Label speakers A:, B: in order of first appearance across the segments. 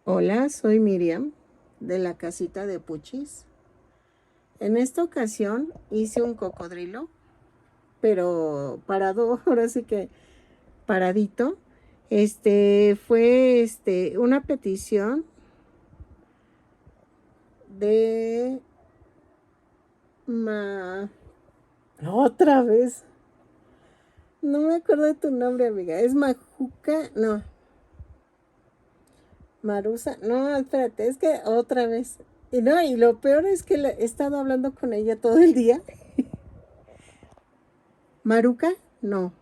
A: Hola, soy Miriam de la casita de Puchis. En esta ocasión hice un cocodrilo, pero parado, ahora sí que paradito. Fue una petición de ma... Otra vez. No me acuerdo de tu nombre, amiga. ¿Es Majuca? No. Marusa. No, espérate, es que otra vez. Y no, y lo peor es que he estado hablando con ella todo el día. ¿Maruca? No.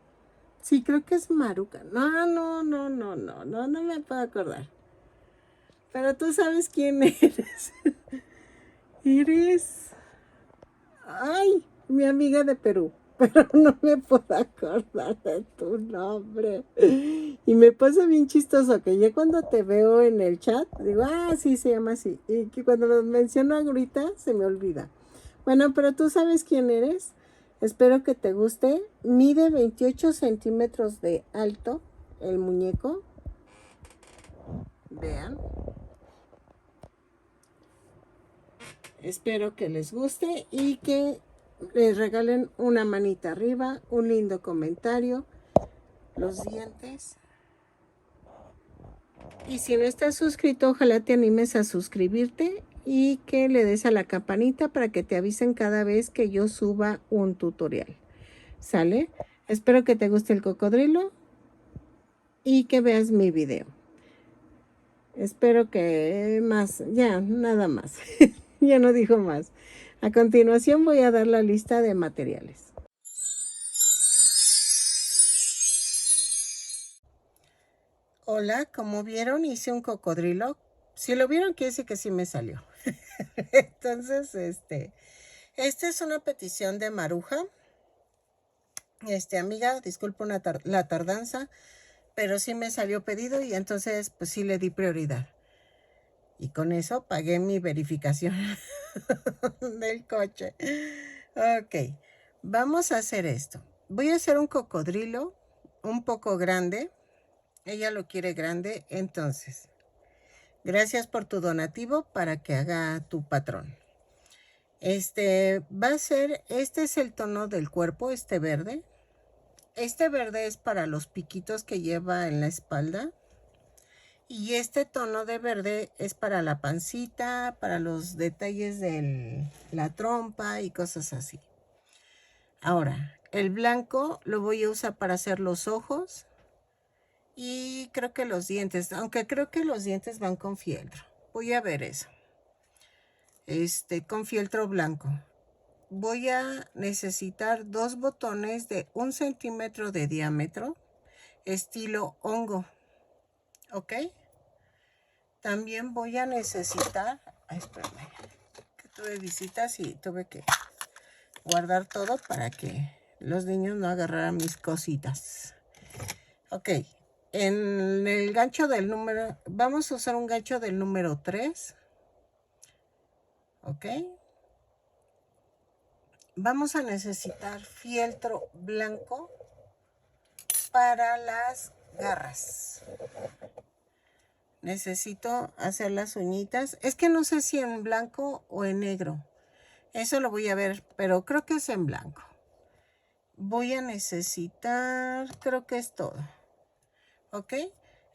A: Sí, creo que es Maruca. No me puedo acordar. Pero tú sabes quién eres. Eres. Ay, mi amiga de Perú. Pero no me puedo acordar de tu nombre. Y me pasa bien chistoso que ya cuando te veo en el chat, digo, sí, se llama así. Y que cuando lo menciono ahorita, se me olvida. Bueno, pero tú sabes quién eres. Espero que te guste. Mide 28 centímetros de alto el muñeco. Vean. Espero que les guste y que les regalen una manita arriba, un lindo comentario, los dientes. Y si no estás suscrito, ojalá te animes a suscribirte y que le des a la campanita para que te avisen cada vez que yo suba un tutorial. ¿Sale? Espero que te guste el cocodrilo y que veas mi video. Espero que más, ya, nada más. Ya no dijo más. A continuación voy a dar la lista de materiales. Hola, como vieron hice un cocodrilo. Si lo vieron quiere decir que sí me salió. Entonces, esta es una petición de Maruja. Amiga, disculpa la tardanza, pero sí me salió pedido y entonces pues sí le di prioridad. Y con eso pagué mi verificación del coche. Ok, vamos a hacer esto. Voy a hacer un cocodrilo un poco grande. Ella lo quiere grande, entonces. Gracias por tu donativo para que haga tu patrón. Va a ser, este es el tono del cuerpo, este verde. Este verde es para los piquitos que lleva en la espalda. Y este tono de verde es para la pancita, para los detalles de la trompa y cosas así. Ahora, el blanco lo voy a usar para hacer los ojos y creo que los dientes, aunque creo que los dientes van con fieltro. Voy a ver eso. Con fieltro blanco. Voy a necesitar 2 botones de 1 centímetro de diámetro, estilo hongo. ¿Ok? También voy a necesitar, espérame, que tuve visitas y tuve que guardar todo para que los niños no agarraran mis cositas. Ok, en el gancho del número, vamos a usar un gancho del número 3. Ok. Vamos a necesitar fieltro blanco para las garras. Necesito hacer las uñitas. Es que no sé si en blanco o en negro. Eso lo voy a ver, pero creo que es en blanco. Voy a necesitar, creo que es todo. ¿Ok?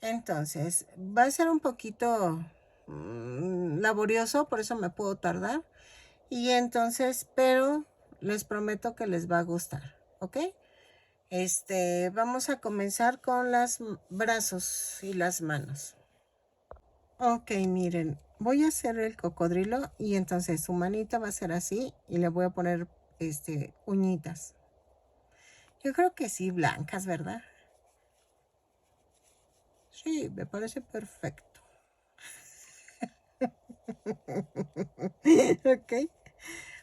A: Entonces, va a ser un poquito laborioso, por eso me puedo tardar. Y entonces, pero les prometo que les va a gustar. ¿Ok? Vamos a comenzar con los brazos y las manos. Ok, miren, voy a hacer el cocodrilo y entonces su manita va a ser así y le voy a poner, uñitas. Yo creo que sí, blancas, ¿verdad? Sí, me parece perfecto. Ok,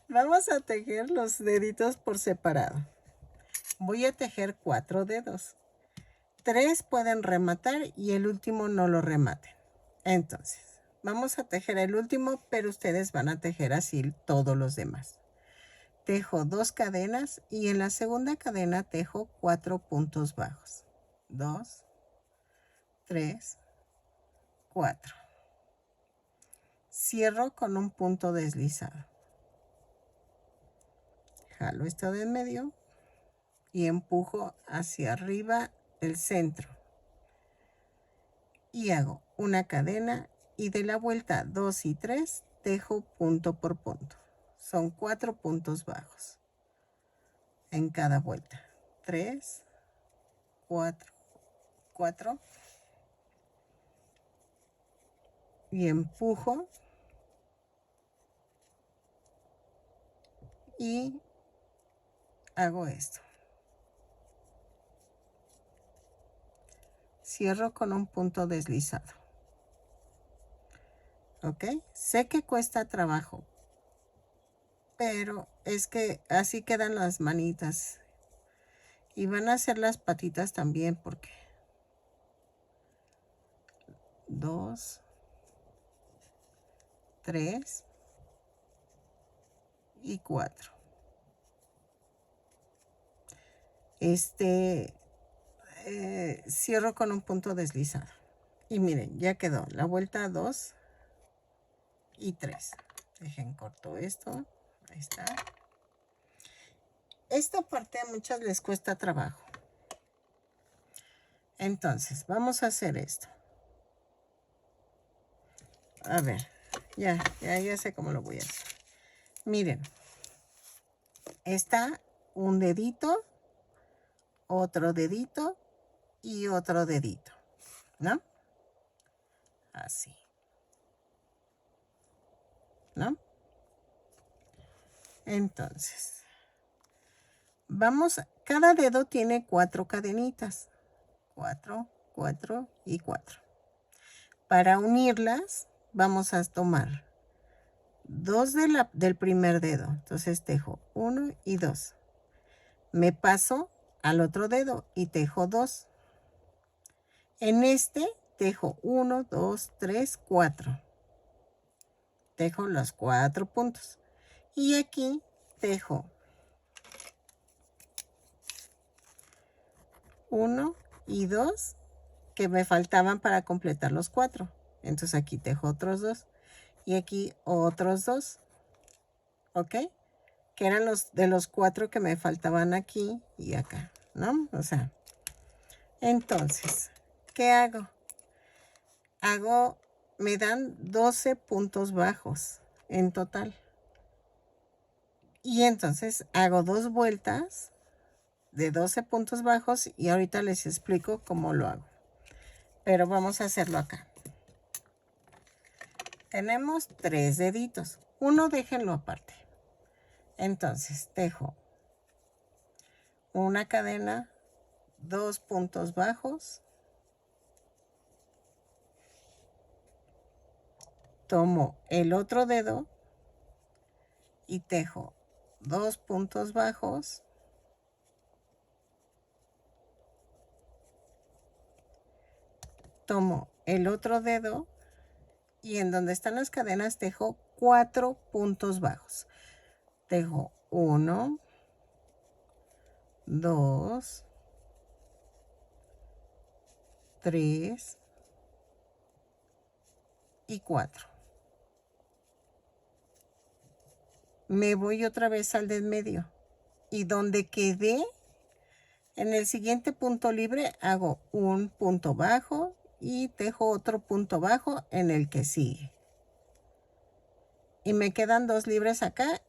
A: vamos a tejer los deditos por separado. Voy a tejer 4 dedos. 3 pueden rematar y el último no lo rematen. Entonces, vamos a tejer el último, pero ustedes van a tejer así todos los demás. Tejo 2 cadenas y en la segunda cadena tejo 4 puntos bajos. 2, 3, 4. cierro con un punto deslizado. Jalo esto de en medio y empujo hacia arriba el centro. Y hago una cadena y de la vuelta 2 y 3 tejo punto por punto. Son 4 puntos bajos en cada vuelta. 3, 4, 4. Y empujo y hago esto. Cierro con un punto deslizado. ¿Ok? Sé que cuesta trabajo, pero es que así quedan las manitas. Y van a hacer las patitas también porque 2, 3 y 4. Cierro con un punto deslizado. Y miren, ya quedó la vuelta 2 y 3. Dejen corto esto. Ahí está. Esta parte a muchas les cuesta trabajo. Entonces, vamos a hacer esto. A ver, ya sé cómo lo voy a hacer. Miren, está un dedito, otro dedito y otro dedito, ¿no? Así, ¿no? Entonces, cada dedo tiene 4 cadenitas. 4, 4 y 4. Para unirlas, vamos a tomar 2 del primer dedo. Entonces tejo 1 y 2. Me paso al otro dedo y tejo 2. En este tejo 1, 2, 3, 4. Tejo los 4 puntos. Y aquí tejo 1 y 2 que me faltaban para completar los 4. Entonces aquí tejo otros 2 y aquí otros 2. ¿Ok? Que eran los 4 que me faltaban aquí y acá, ¿no? O sea, entonces, ¿qué hago? Me dan 12 puntos bajos en total. Y entonces hago 2 vueltas de 12 puntos bajos y ahorita les explico cómo lo hago. Pero vamos a hacerlo acá. Tenemos 3 deditos. Uno déjenlo aparte. Entonces tejo una cadena, 2 puntos bajos. Tomo el otro dedo y tejo 2 puntos bajos. Tomo el otro dedo y en donde están las cadenas tejo 4 puntos bajos. Tejo 1, 2, 3 y 4. Me voy otra vez al del medio y donde quedé en el siguiente punto libre hago un punto bajo y tejo otro punto bajo en el que sigue. Y me quedan 2 libres acá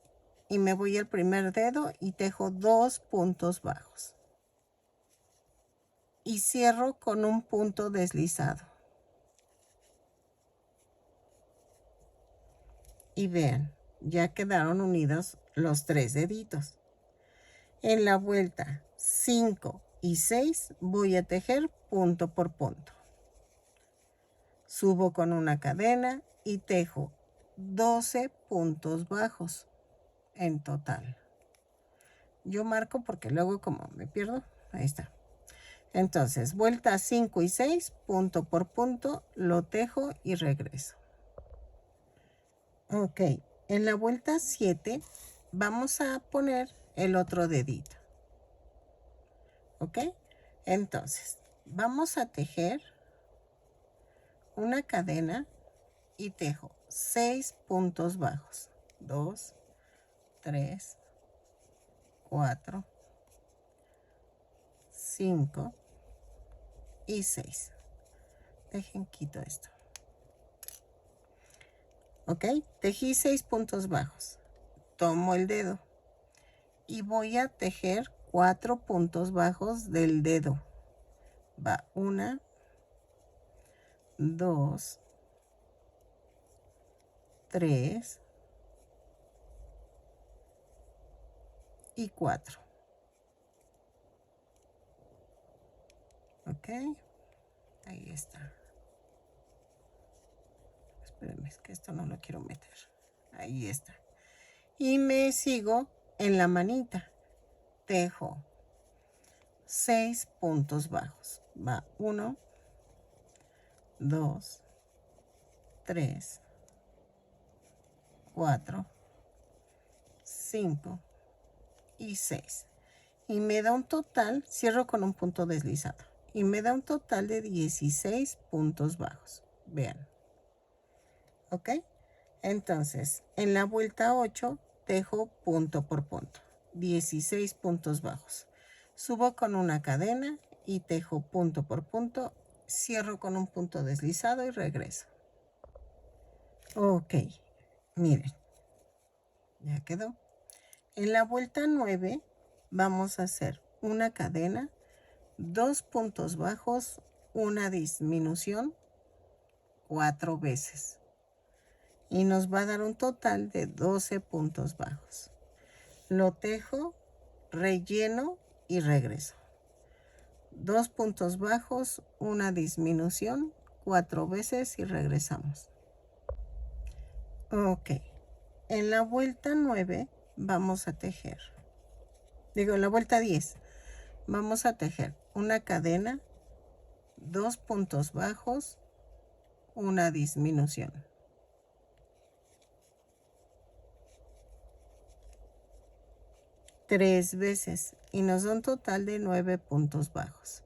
A: y me voy al primer dedo y tejo 2 puntos bajos. Y cierro con un punto deslizado. Y vean, ya quedaron unidos los 3 deditos. En la vuelta 5 y 6 voy a tejer punto por punto. Subo con una cadena y tejo 12 puntos bajos en total. Yo marco porque luego como me pierdo, ahí está. Entonces, vuelta 5 y 6, punto por punto, lo tejo y regreso. Ok, en la vuelta 7 vamos a poner el otro dedito. Ok, entonces vamos a tejer una cadena y tejo 6 puntos bajos. 2, 3, 4, 5 y 6. Dejen quito esto. Ok, tejí 6 puntos bajos. Tomo el dedo y voy a tejer 4 puntos bajos del dedo. Va 1, 2, 3 y 4. Ok, ahí está. Espérenme, es que esto no lo quiero meter. Ahí está. Y me sigo en la manita. Tejo 6 puntos bajos. Va 1, 2, 3, 4, 5 y 6. Y me da un total, cierro con un punto deslizado. Y me da un total de 16 puntos bajos. Vean. ¿Ok? Entonces, en la vuelta 8, tejo punto por punto. 16 puntos bajos. Subo con una cadena y tejo punto por punto. Cierro con un punto deslizado y regreso. Ok, miren. Ya quedó. En la vuelta 9 vamos a hacer una cadena, 2 puntos bajos, una disminución 4 veces. Y nos va a dar un total de 12 puntos bajos. Lo tejo, relleno y regreso. 2 puntos bajos, una disminución 4 veces y regresamos. Ok. En la vuelta 9 vamos a tejer. En la vuelta 10 vamos a tejer una cadena, 2 puntos bajos, una disminución. 3 veces y nos da un total de 9 puntos bajos.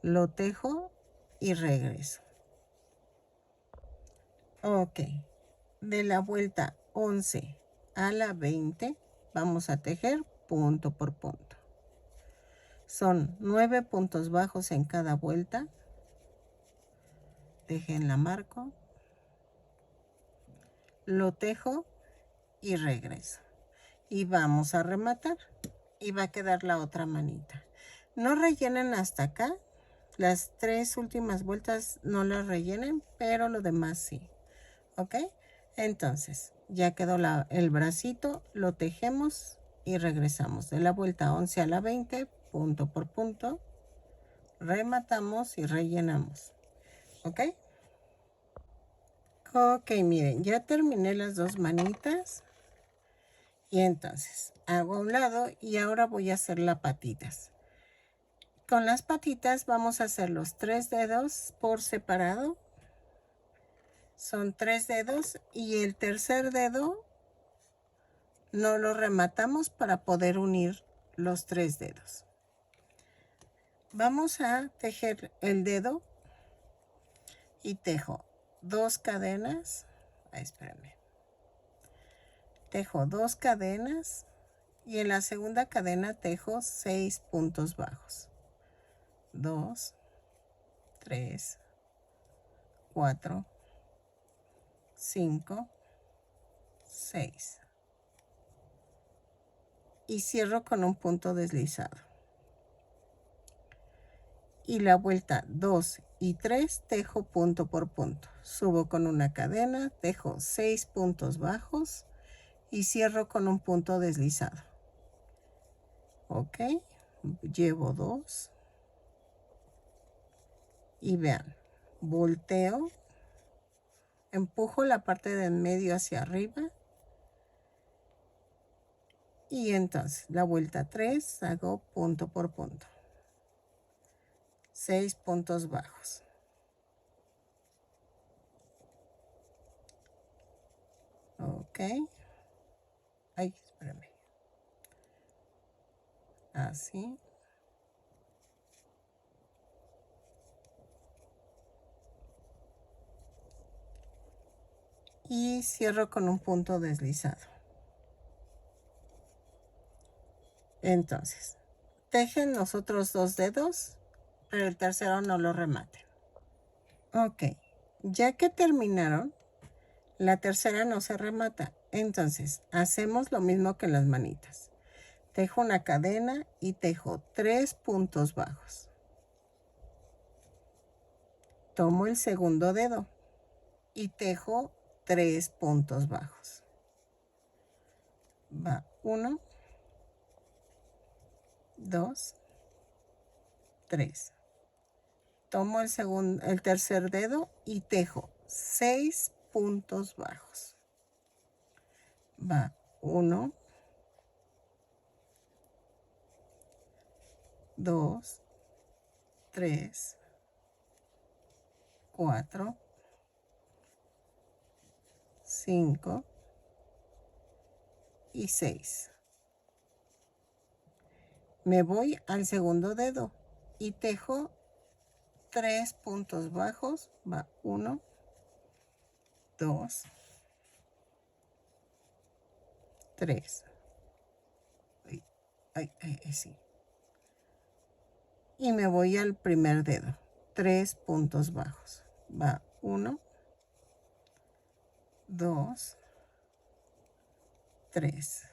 A: Lo tejo y regreso. Ok. De la vuelta 11 a la 20 vamos a tejer punto por punto. Son 9 puntos bajos en cada vuelta. Dejen la marco. Lo tejo y regreso. Y vamos a rematar. Y va a quedar la otra manita. No rellenen hasta acá. Las 3 últimas vueltas no las rellenen, pero lo demás sí. ¿Ok? Entonces, ya quedó el bracito, lo tejemos y regresamos. De la vuelta 11 a la 20, punto por punto, rematamos y rellenamos. ¿Ok? Ok, miren, ya terminé las 2 manitas. Y entonces, hago a un lado y ahora voy a hacer las patitas. Con las patitas vamos a hacer los 3 dedos por separado. Son 3 dedos y el tercer dedo no lo rematamos para poder unir los 3 dedos. Vamos a tejer el dedo y tejo 2 cadenas. Espérame. Tejo 2 cadenas y en la segunda cadena tejo 6 puntos bajos. 2, 3, 4, 5, 6. Y cierro con un punto deslizado. Y la vuelta 2 y 3 tejo punto por punto. Subo con una cadena, tejo 6 puntos bajos y cierro con un punto deslizado. Ok, llevo 2 y vean, volteo, empujo la parte de en medio hacia arriba y entonces la vuelta 3 hago punto por punto. 6 puntos bajos. Ok. Ay, espérame. Así. y cierro con un punto deslizado. Entonces, tejen los otros 2 dedos, pero el tercero no lo rematen. Ok, ya que terminaron, la tercera no se remata. Entonces, hacemos lo mismo que en las manitas. Tejo una cadena y tejo 3 puntos bajos. Tomo el segundo dedo y tejo 3 puntos bajos. Va 1, 2, 3. Tomo el tercer dedo y tejo 6 puntos bajos. Va 1, 2, 3, 4, 5 y 6. Me voy al segundo dedo y tejo 3 puntos bajos. Va 1, 2, 3. Sí. Y me voy al primer dedo. 3 puntos bajos. Va 1, 2, 3.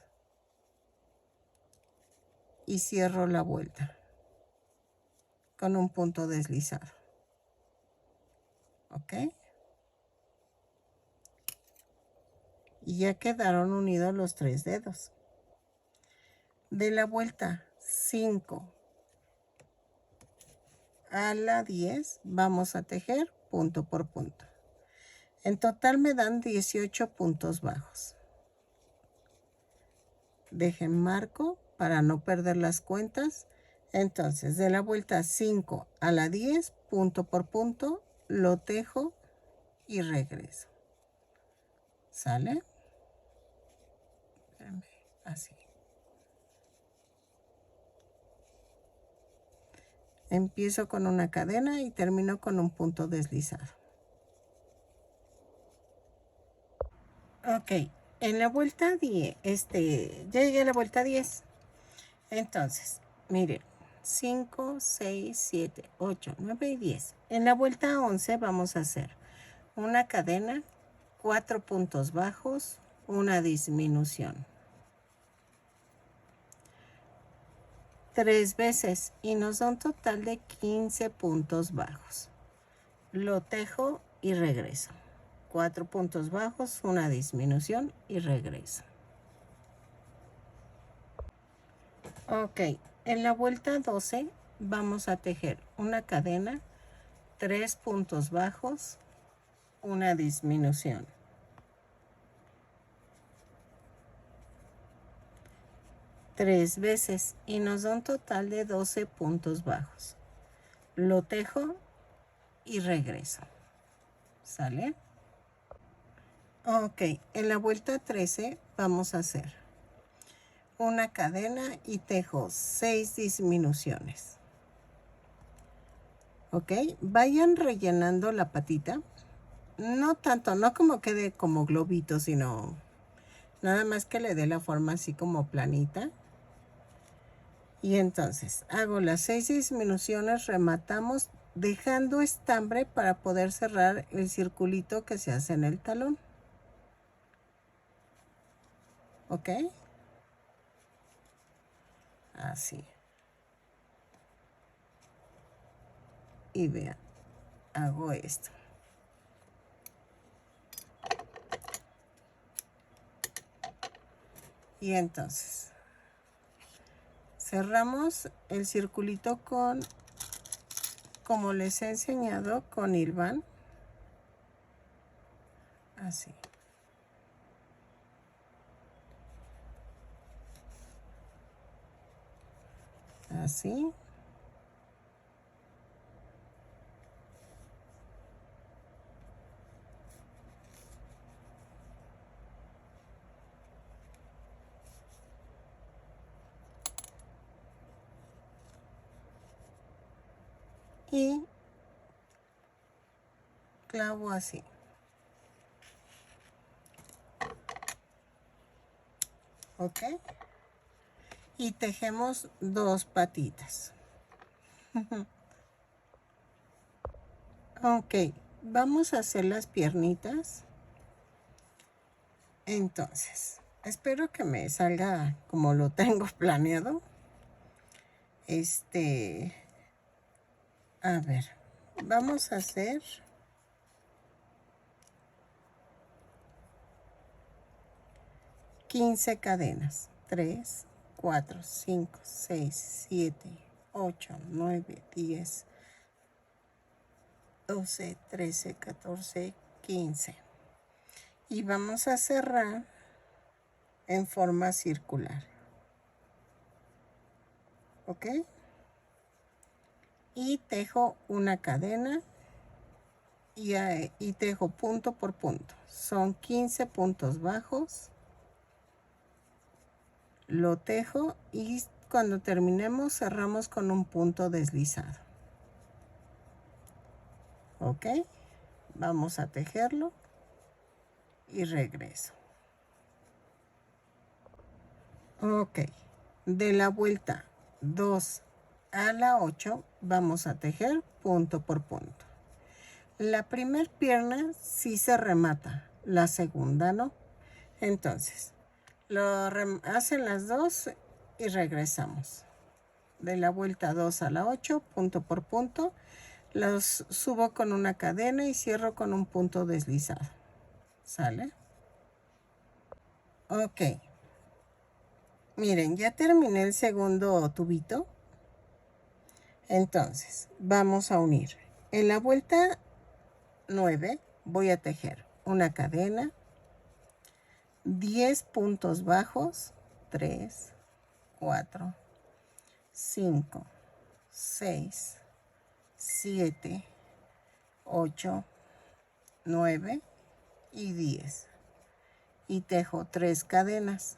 A: Y cierro la vuelta con un punto deslizado. ¿Ok? Y ya quedaron unidos los 3 dedos. De la vuelta 5 a la 10 vamos a tejer punto por punto. En total me dan 18 puntos bajos. Dejen marco para no perder las cuentas. Entonces, de la vuelta 5 a la 10, punto por punto, lo tejo y regreso. ¿Sale? Así. Empiezo con una cadena y termino con un punto deslizado. Ok, en la vuelta 10, ya llegué a la vuelta 10. Entonces, miren, 5, 6, 7, 8, 9 y 10. En la vuelta 11 vamos a hacer una cadena, 4 puntos bajos, una disminución. 3 veces y nos da un total de 15 puntos bajos. Lo tejo y regreso. 4 puntos bajos, una disminución y regreso. Ok, en la vuelta 12 vamos a tejer una cadena, 3 puntos bajos, una disminución. 3 veces y nos da un total de 12 puntos bajos. Lo tejo y regreso. ¿Sale? Ok, en la vuelta 13 vamos a hacer una cadena y tejo 6 disminuciones. Ok, vayan rellenando la patita. No tanto, no como quede como globito, sino nada más que le dé la forma así como planita. Y entonces hago las 6 disminuciones, rematamos dejando estambre para poder cerrar el circulito que se hace en el talón. ¿Ok? Así. Y vean, hago esto. Y entonces cerramos el circulito con, como les he enseñado, con hilván. Así. Así. Y clavo así. ¿ok? Y tejemos 2 patitas. Ok, vamos a hacer las piernitas. Entonces, espero que me salga como lo tengo planeado. A ver, vamos a hacer 15 cadenas. 3, 4, 5, 6, 7, 8, 9, 10, 12, 13, 14, 15. Y vamos a cerrar en forma circular. ¿Ok? Y tejo una cadena y tejo punto por punto. Son 15 puntos bajos. Lo tejo y cuando terminemos cerramos con un punto deslizado. ¿Ok? Vamos a tejerlo y regreso. Ok, de la vuelta 2 a la 8 vamos a tejer punto por punto. La primera pierna sí se remata, la segunda no. Entonces, hacen las dos y regresamos. De la vuelta 2 a la 8, punto por punto, los subo con una cadena y cierro con un punto deslizado. ¿Sale? Ok. Miren, ya terminé el segundo tubito. Entonces, vamos a unir. En la vuelta 9 voy a tejer una cadena, 10 puntos bajos, 3, 4, 5, 6, 7, 8, 9 y 10. Y tejo 3 cadenas.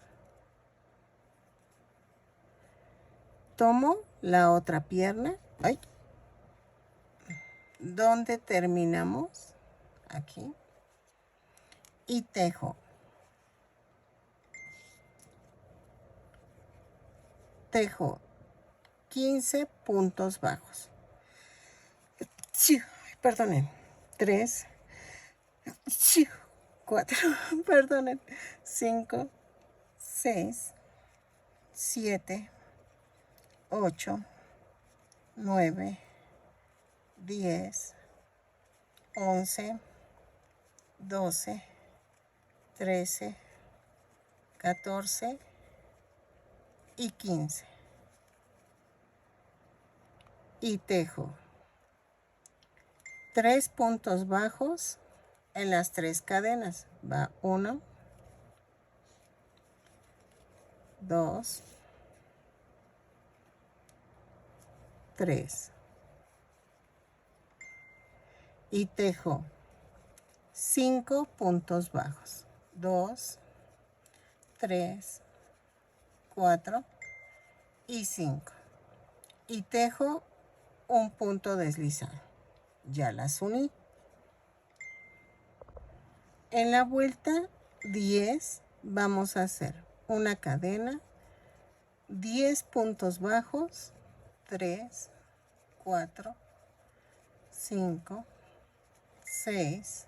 A: Tomo la otra pierna, donde terminamos, aquí, y tejo 15 puntos bajos. Perdonen, 3, 4, perdonen, 5, 6, 7, 8, 9, 10, 11, 12, 13, 14 y 15. Y tejo 3 puntos bajos en las 3 cadenas. Va 1, 2, 3. Y tejo 5 puntos bajos. 2, 3, 4 y 5. Y tejo un punto deslizado. Ya las uní. En la vuelta 10 vamos a hacer una cadena, 10 puntos bajos, 3, 4, 5, 6,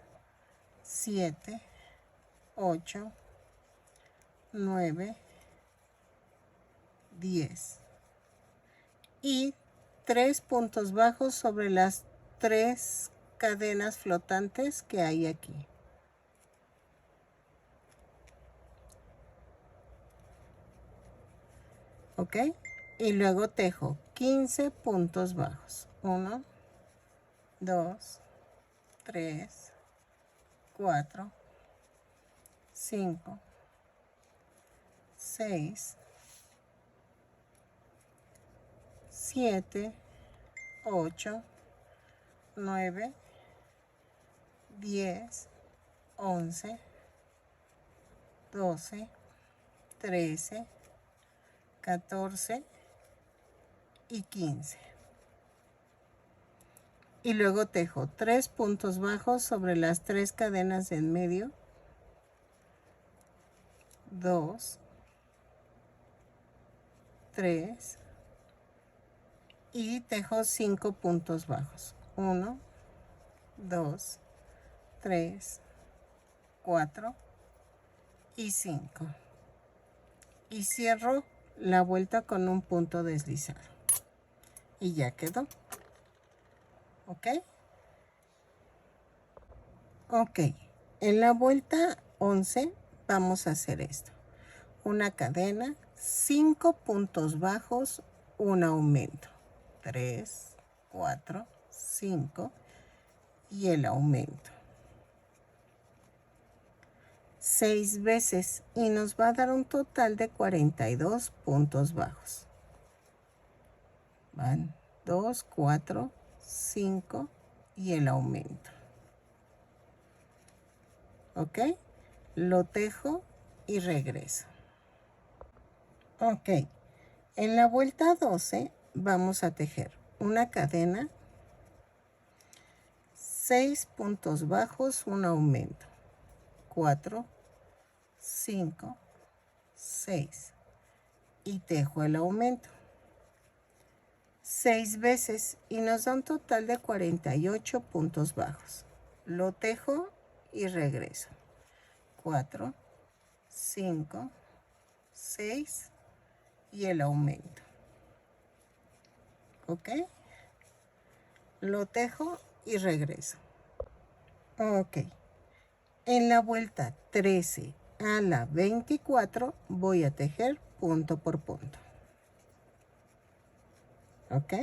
A: 7, 8, 9, 10. Y 3 puntos bajos sobre las 3 cadenas flotantes que hay aquí. ¿Ok? Y luego tejo 15 puntos bajos. 1, 2, 3, 4, 5, 6, 7, 8, 9, 10, 11, 12, 13, 14 y 15. Y luego tejo 3 puntos bajos sobre las 3 cadenas de en medio. 2, 3 y tejo 5 puntos bajos. 1, 2, 3, 4 y 5. Y cierro la vuelta con un punto deslizado. Y ya quedó. ¿Ok? Ok. En la vuelta 11 vamos a hacer esto. Una cadena, 5 puntos bajos, un aumento. 3, 4, 5 y el aumento. 6 veces y nos va a dar un total de 42 puntos bajos. Van 2, 4, 5 y el aumento. ¿Ok? Lo tejo y regreso. Ok. En la vuelta 12 vamos a tejer una cadena, 6 puntos bajos, un aumento. 4, 5, 6 y tejo el aumento 6 veces y nos da un total de 48 puntos bajos. Lo tejo y regreso. 4, 5, 6 y el aumento. ¿Ok? Lo tejo y regreso. Ok. En la vuelta 13 a la 24 voy a tejer punto por punto. ¿Ok?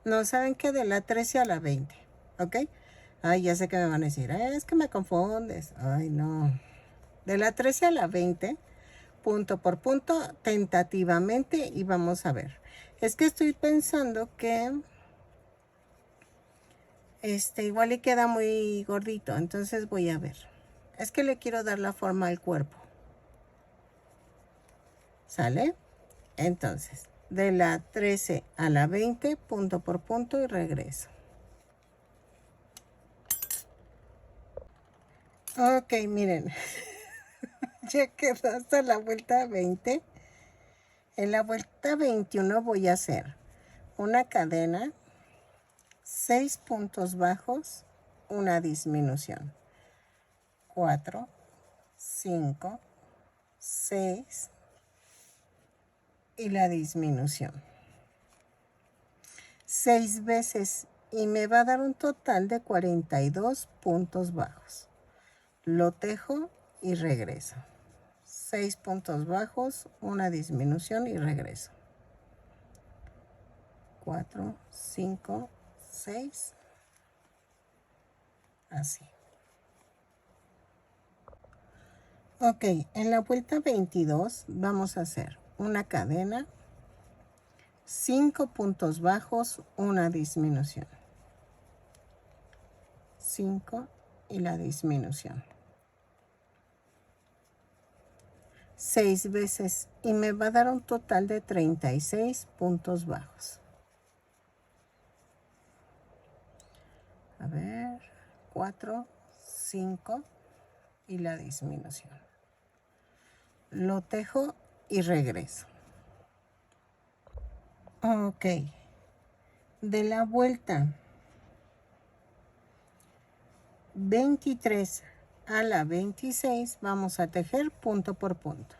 A: No, ¿saben qué? De la 13 a la 20. ¿Ok? Ay, ya sé que me van a decir, es que me confundes. Ay, no. De la 13 a la 20, punto por punto, tentativamente, y vamos a ver. Es que estoy pensando que igual le queda muy gordito, entonces voy a ver. Es que le quiero dar la forma al cuerpo. ¿Sale? Entonces, de la 13 a la 20, punto por punto y regreso. Ok, miren. Ya quedó hasta la vuelta 20. En la vuelta 21 voy a hacer una cadena, 6 puntos bajos, una disminución. 4, 5, 6 y la disminución. 6 veces y me va a dar un total de 42 puntos bajos. Lo tejo y regreso. 6 puntos bajos, una disminución y regreso. 4, 5, 6. Así. Ok, en la vuelta 22 vamos a hacer una cadena, 5 puntos bajos, una disminución. 5 y la disminución. 6 veces y me va a dar un total de 36 puntos bajos. A ver, 4, 5 y la disminución. Lo tejo y regreso. Ok, de la vuelta 23 a la 26 vamos a tejer punto por punto.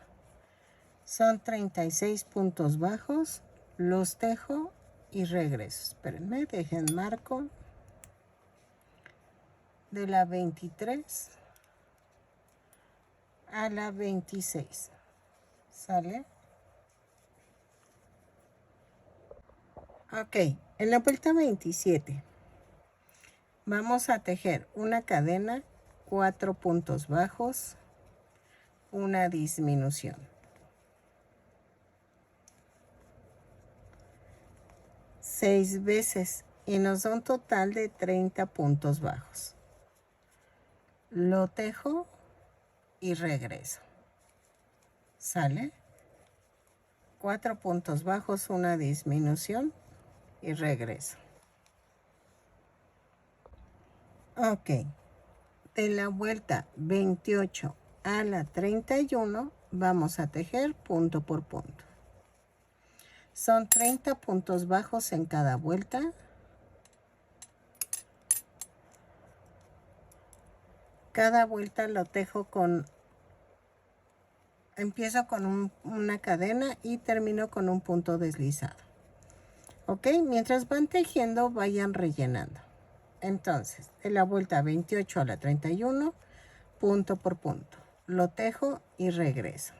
A: Son 36 puntos bajos, los tejo y regreso. Espérenme, dejen marco. De la 23 a la 26. ¿Sale? Ok, en la vuelta 27 vamos a tejer una cadena, 4 puntos bajos, una disminución. 6 veces y nos da un total de 30 puntos bajos. Lo tejo y regreso. ¿Sale? 4 puntos bajos, una disminución y regreso. Ok. De la vuelta 28 a la 31 vamos a tejer punto por punto. Son 30 puntos bajos en cada vuelta. Cada vuelta lo tejo con, empiezo con una cadena y termino con un punto deslizado. Ok, mientras van tejiendo vayan rellenando. Entonces, de la vuelta 28 a la 31, punto por punto. Lo tejo y regreso.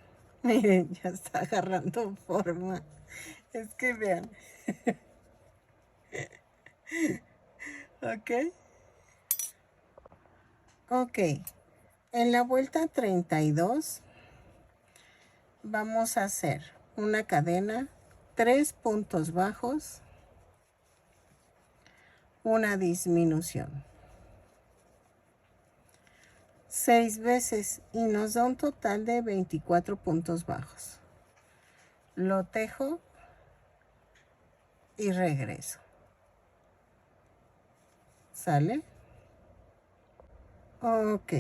A: Miren, ya está agarrando forma. Es que vean. Ok. Ok. En la vuelta 32 vamos a hacer una cadena, 3 puntos bajos, una disminución. 6 veces y nos da un total de 24 puntos bajos. Lo tejo y regreso. ¿Sale? Ok.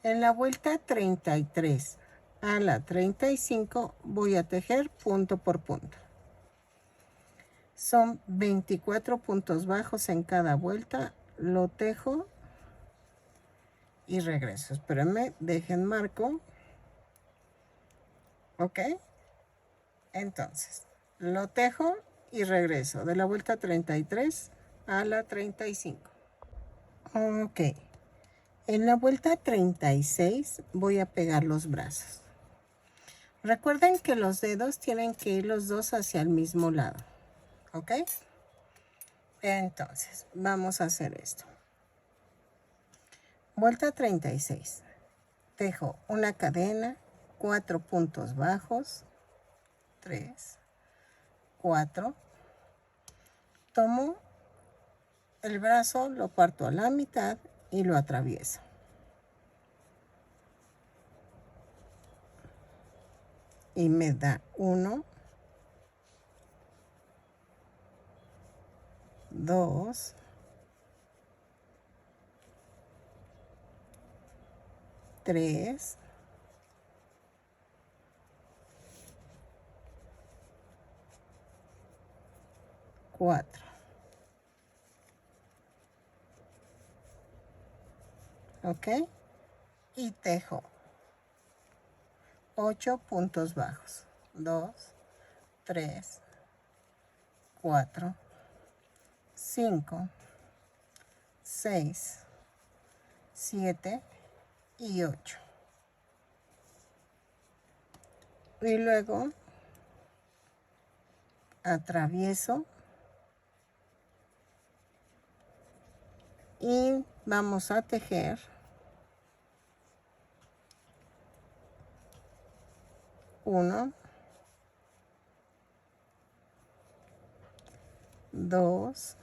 A: En la vuelta 33 a la 35 voy a tejer punto por punto. Son 24 puntos bajos en cada vuelta. Lo tejo y regreso. Espérenme, dejen marco. Ok. Entonces, lo tejo y regreso de la vuelta 33 a la 35. Ok. En la vuelta 36 voy a pegar los brazos. Recuerden que los dedos tienen que ir los dos hacia el mismo lado. ¿Ok? Entonces, vamos a hacer esto. Vuelta 36. Tejo una cadena, 4 puntos bajos, 3, 4. Tomo el brazo, lo parto a la mitad y lo atravieso. Y me da 1, 2, 3, 4. ¿Ok? Y tejo 8 puntos bajos. 2, 3, 4, 5, 6, 7 y 8. Y luego atravieso y vamos a tejer 1, 2,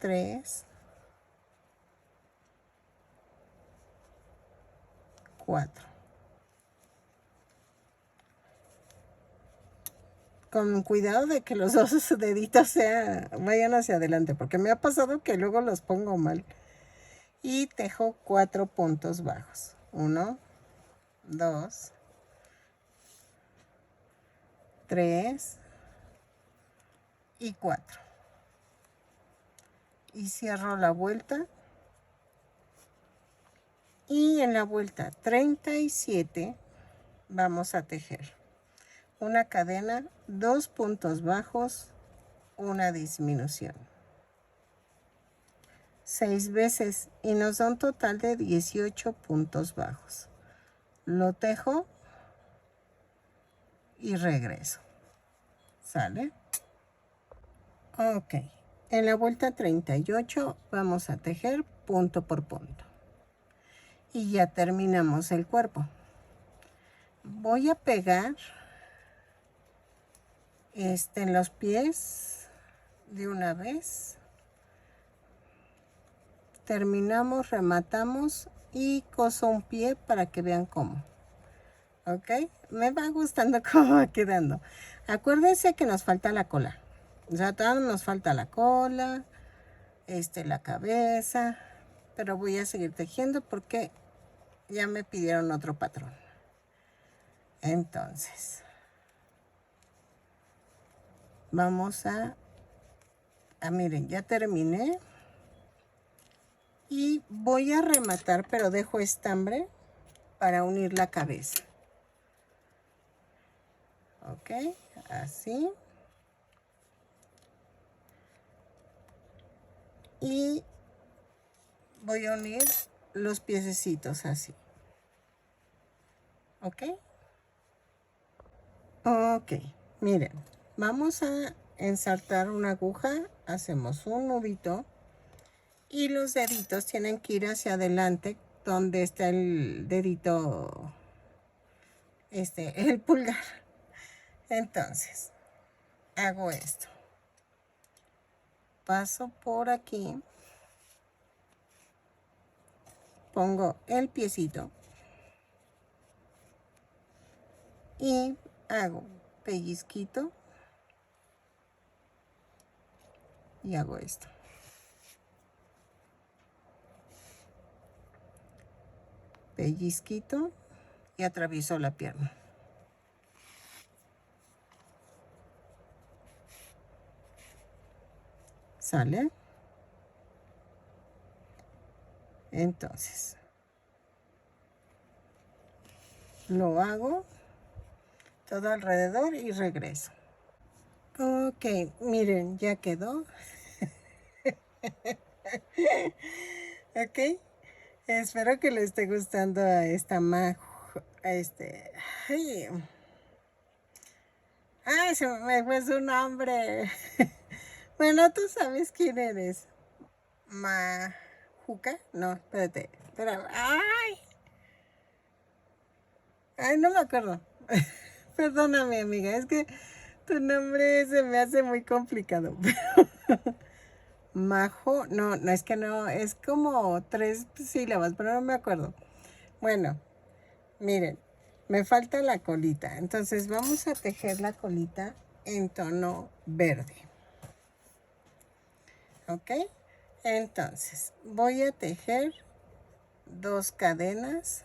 A: 3, 4. Con cuidado de que los dos deditos vayan hacia adelante, porque me ha pasado que luego los pongo mal. Y tejo 4 puntos bajos. 1, 2, 3 y 4. Y cierro la vuelta. Y en la vuelta 37 vamos a tejer una cadena, 2 puntos bajos, una disminución. 6 veces y nos da un total de 18 puntos bajos. Lo tejo y regreso. ¿Sale? Ok. En la vuelta 38 vamos a tejer punto por punto. Y ya terminamos el cuerpo. Voy a pegar en los pies de una vez. Terminamos, rematamos y coso un pie para que vean cómo. ¿Ok? Me va gustando cómo va quedando. Acuérdense que nos falta la cola. O sea, todavía nos falta la cola. la cabeza, pero voy a seguir tejiendo porque ya me pidieron otro patrón. Entonces, vamos miren, ya terminé. Y voy a rematar, pero dejo estambre para unir la cabeza. Ok, así. Y voy a unir los piececitos así. Ok. Ok, miren, vamos a ensartar una aguja, hacemos un nudito y los deditos tienen que ir hacia adelante donde está el dedito, el pulgar. Entonces, hago esto. Paso por aquí, pongo el piecito y hago pellizquito y hago esto. Pellizquito y atravieso la pierna. ¿Sale? Entonces, lo hago todo alrededor y regreso. Ok, miren, ya quedó. Ok, espero que le esté gustando a esta ay, se me fue su nombre. Bueno, tú sabes quién eres. Majuca, no, espérame. Ay, no me acuerdo. Perdóname, amiga, es que tu nombre se me hace muy complicado. Majo, no, no, es que no, es como 3 sílabas, pero no me acuerdo. Bueno, miren, me falta la colita, entonces vamos a tejer la colita en tono verde. ¿Ok? Entonces, voy a tejer 2 cadenas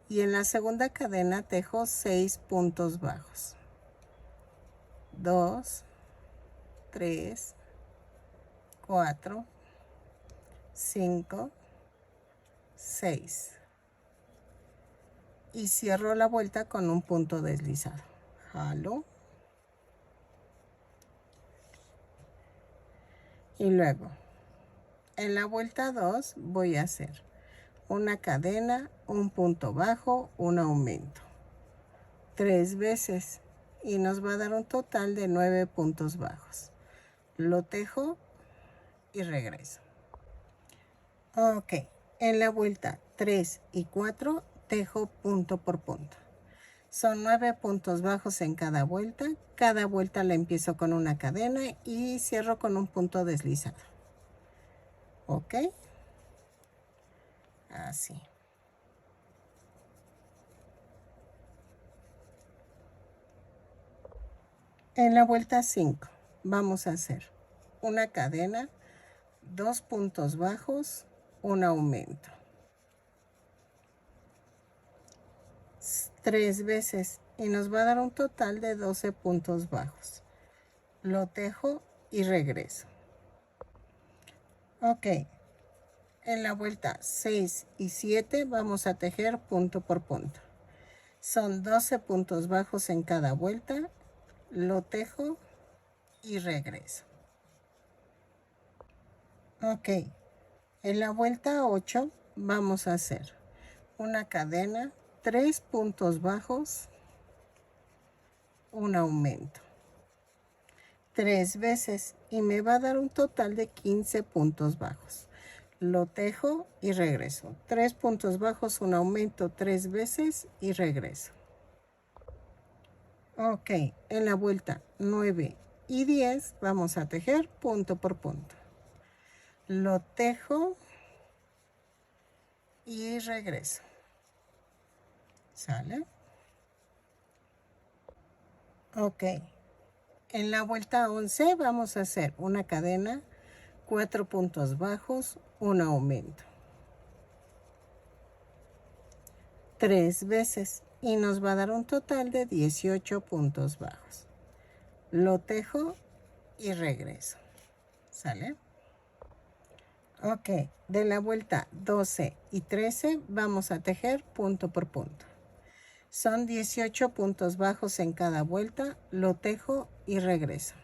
A: y en la segunda cadena tejo 6 puntos bajos. 2, 3, 4, 5, 6. Y cierro la vuelta con un punto deslizado. Jalo. Y luego, en la vuelta 2 voy a hacer una cadena, un punto bajo, un aumento. 3 veces. Y nos va a dar un total de 9 puntos bajos. Lo tejo y regreso. Ok, en la vuelta 3 y 4 tejo punto por punto. Son 9 puntos bajos en cada vuelta. Cada vuelta la empiezo con una cadena y cierro con un punto deslizado. Ok, así. En la vuelta 5 vamos a hacer una cadena, 2 puntos bajos, un aumento. 3 veces y nos va a dar un total de 12 puntos bajos. Lo tejo y regreso. Ok, en la vuelta 6 y 7 vamos a tejer punto por punto. Son 12 puntos bajos en cada vuelta. Lo tejo y regreso. Ok, en la vuelta 8 vamos a hacer una cadena, 3 puntos bajos, un aumento. 3 veces y me va a dar un total de 15 puntos bajos. Lo tejo y regreso. 3 puntos bajos, un aumento 3 veces y regreso. Ok, en la vuelta 9 y 10 vamos a tejer punto por punto. Lo tejo y regreso. ¿Sale? Ok. En la vuelta 11 vamos a hacer una cadena, 4 puntos bajos, un aumento. 3 veces y nos va a dar un total de 18 puntos bajos. Lo tejo y regreso. ¿Sale? Ok, de la vuelta 12 y 13 vamos a tejer punto por punto. Son 18 puntos bajos en cada vuelta, lo tejo y regreso.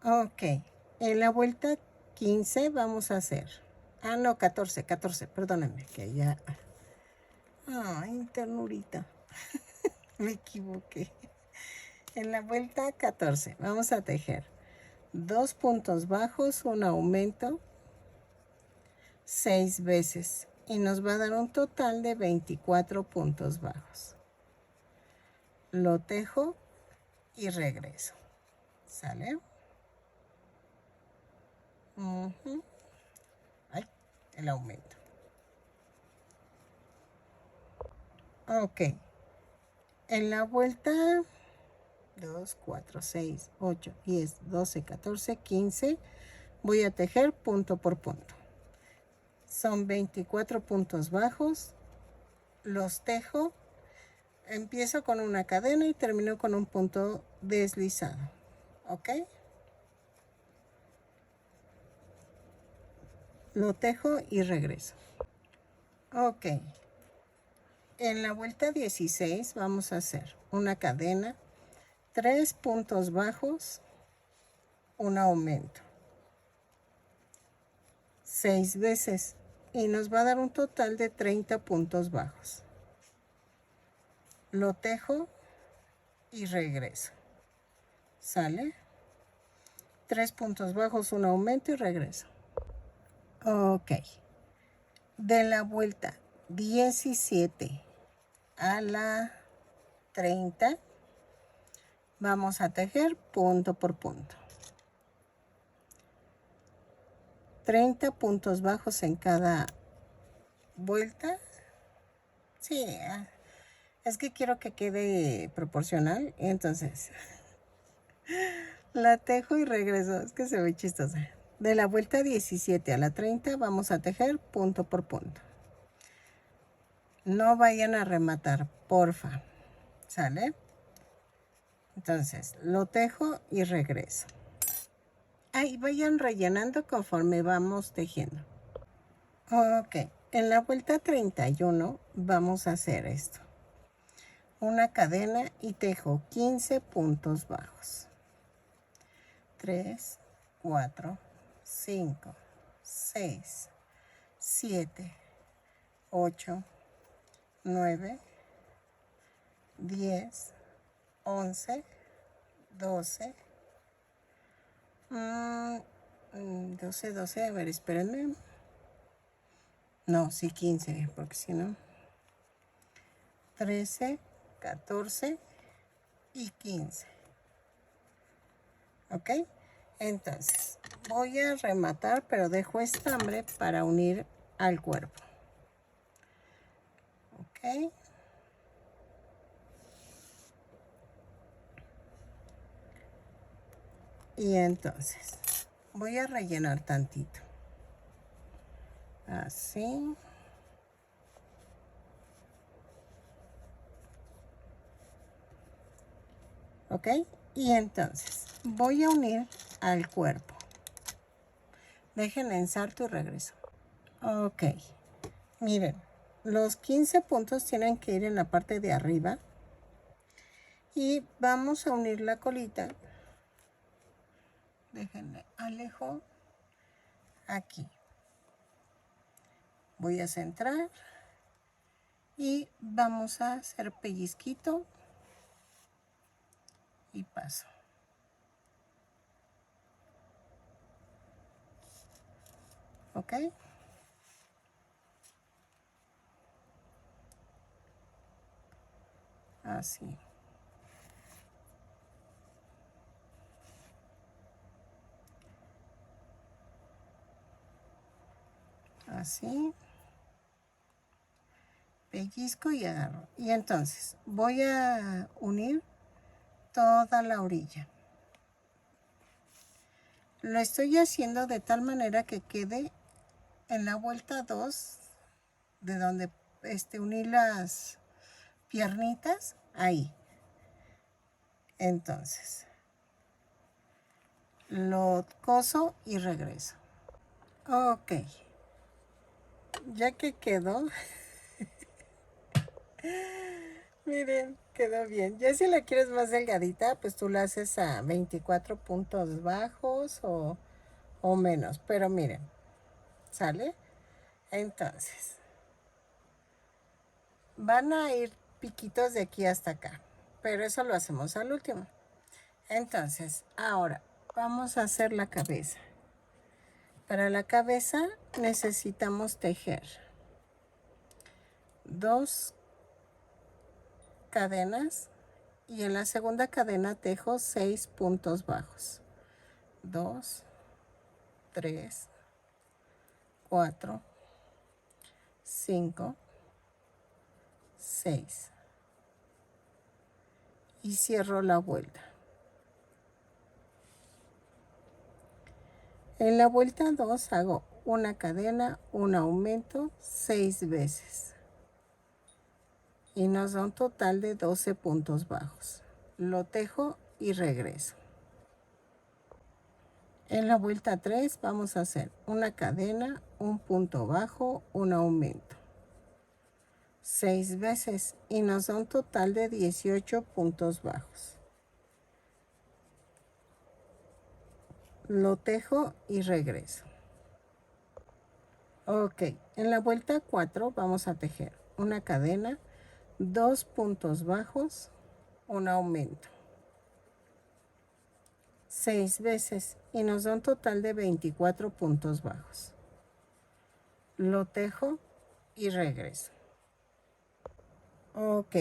A: Ok, en la vuelta 15 vamos a hacer. Ah, no, 14, perdónenme, que ya. Ay, ternurita. Me equivoqué. En la vuelta 14 vamos a tejer 2 puntos bajos, un aumento, 6 veces. Y nos va a dar un total de 24 puntos bajos. Lo tejo y regreso. ¿Sale? Ay, el aumento. Ok. En la vuelta 2, 4, 6, 8, 10, 12, 14, 15 voy a tejer punto por punto. Son 24 puntos bajos. Los tejo. Empiezo con una cadena y termino con un punto deslizado. ¿Ok? Lo tejo y regreso. Ok. En la vuelta 16 vamos a hacer una cadena, 3 puntos bajos, un aumento, 6 veces y nos va a dar un total de 30 puntos bajos. Lo tejo y regreso. ¿Sale? 3 puntos bajos, un aumento y regreso. Ok. De la vuelta 17 a la 30 vamos a tejer punto por punto. 30 puntos bajos en cada vuelta. Sí, es que quiero que quede proporcional. Entonces, la tejo y regreso. Es que se ve chistosa. De la vuelta 17 a la 30 vamos a tejer punto por punto. No vayan a rematar, porfa. ¿Sale? Entonces, lo tejo y regreso. Ahí vayan rellenando conforme vamos tejiendo. Ok, en la vuelta 31 vamos a hacer esto. Una cadena y tejo 15 puntos bajos. 3, 4, 5, 6, 7, 8, 9, 10, 11, 12, 12, a ver, espérenme. No, sí 15, porque si no. 13, 14 y 15. ¿Ok? Entonces, voy a rematar, pero dejo estambre para unir al cuerpo. ¿Ok? Y entonces, voy a rellenar tantito. Así. ¿Ok? Y entonces, voy a unir al cuerpo. Dejen ensarto y regreso. Ok. Miren, los 15 puntos tienen que ir en la parte de arriba. Y vamos a unir la colita. Déjenme alejo aquí. Voy a centrar y vamos a hacer pellizquito y paso. ¿Ok? Así. así, pellizco y agarro. Y entonces voy a unir toda la orilla. Lo estoy haciendo de tal manera que quede en la vuelta 2, de donde uní las piernitas, ahí. Entonces, lo coso y regreso. Ok, ya que quedó, miren, quedó bien. Ya si la quieres más delgadita, pues tú la haces a 24 puntos bajos o menos. Pero miren, ¿sale? Entonces, van a ir piquitos de aquí hasta acá. Pero eso lo hacemos al último. Entonces, ahora vamos a hacer la cabeza. Para la cabeza necesitamos tejer 2 cadenas y en la segunda cadena tejo 6 puntos bajos. 2, 3, 4, 5, 6 y cierro la vuelta. En la vuelta 2 hago una cadena, un aumento 6 veces y nos da un total de 12 puntos bajos. Lo tejo y regreso. En la vuelta 3 vamos a hacer una cadena, un punto bajo, un aumento 6 veces y nos da un total de 18 puntos bajos. Lo tejo y regreso. Ok, en la vuelta 4 vamos a tejer una cadena, 2 puntos bajos, un aumento 6 veces y nos da un total de 24 puntos bajos. Lo tejo y regreso. Ok,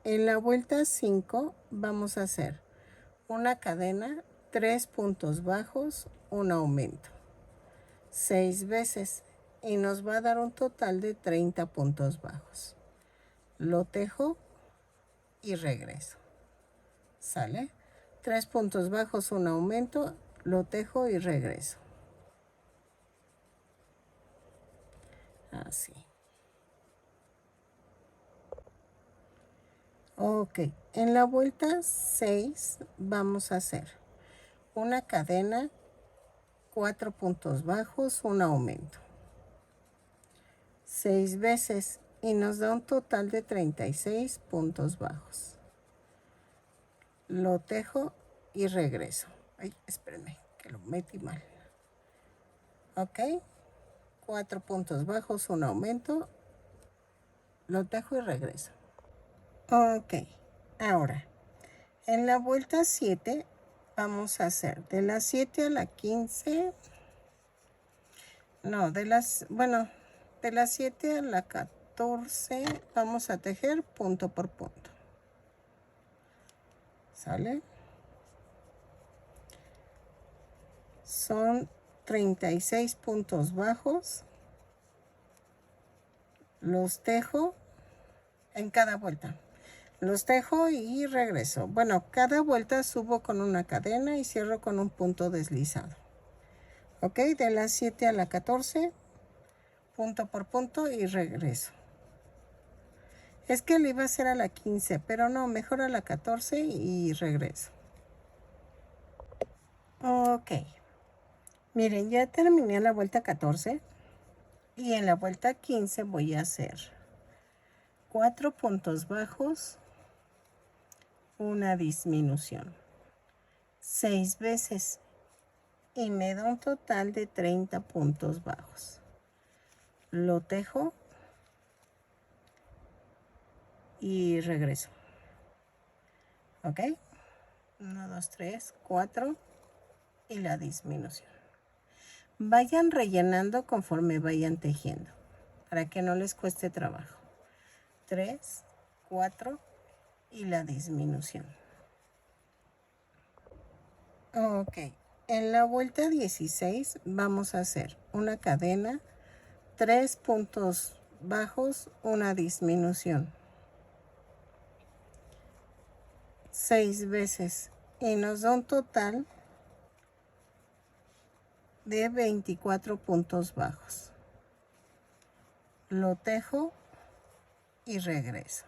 A: en la vuelta 5 vamos a hacer una cadena, 3 puntos bajos, un aumento 6 veces y nos va a dar un total de 30 puntos bajos. Lo tejo y regreso. ¿Sale? 3 puntos bajos, un aumento, lo tejo y regreso. Así. Ok, en la vuelta 6 vamos a hacer una cadena, 4 puntos bajos, un aumento 6 veces y nos da un total de 36 puntos bajos. Lo tejo y regreso. Ay, espérenme, que lo metí mal. Ok, 4 puntos bajos, un aumento, lo tejo y regreso. Ok, ahora en la vuelta 7 vamos a hacer de las 7 a la 15, no, de las 7 a la 14 vamos a tejer punto por punto. ¿Sale? Son 36 puntos bajos. Los tejo en cada vuelta. Los tejo y regreso. Bueno, cada vuelta subo con una cadena y cierro con un punto deslizado. Ok, de las 7 a la 14, punto por punto y regreso. Es que le iba a hacer a la 15, pero no, mejor a la 14 y regreso. Ok. Miren, ya terminé la vuelta 14 y en la vuelta 15 voy a hacer 4 puntos bajos, una disminución 6 veces y me da un total de 30 puntos bajos. Lo tejo y regreso. Ok, 1, 2, 3, 4 y la disminución. Vayan rellenando conforme vayan tejiendo para que no les cueste trabajo. 3, 4 y la disminución. Ok, en la vuelta 16 vamos a hacer una cadena, 3 puntos bajos, una disminución. 6 veces y nos da un total de 24 puntos bajos. Lo tejo y regreso.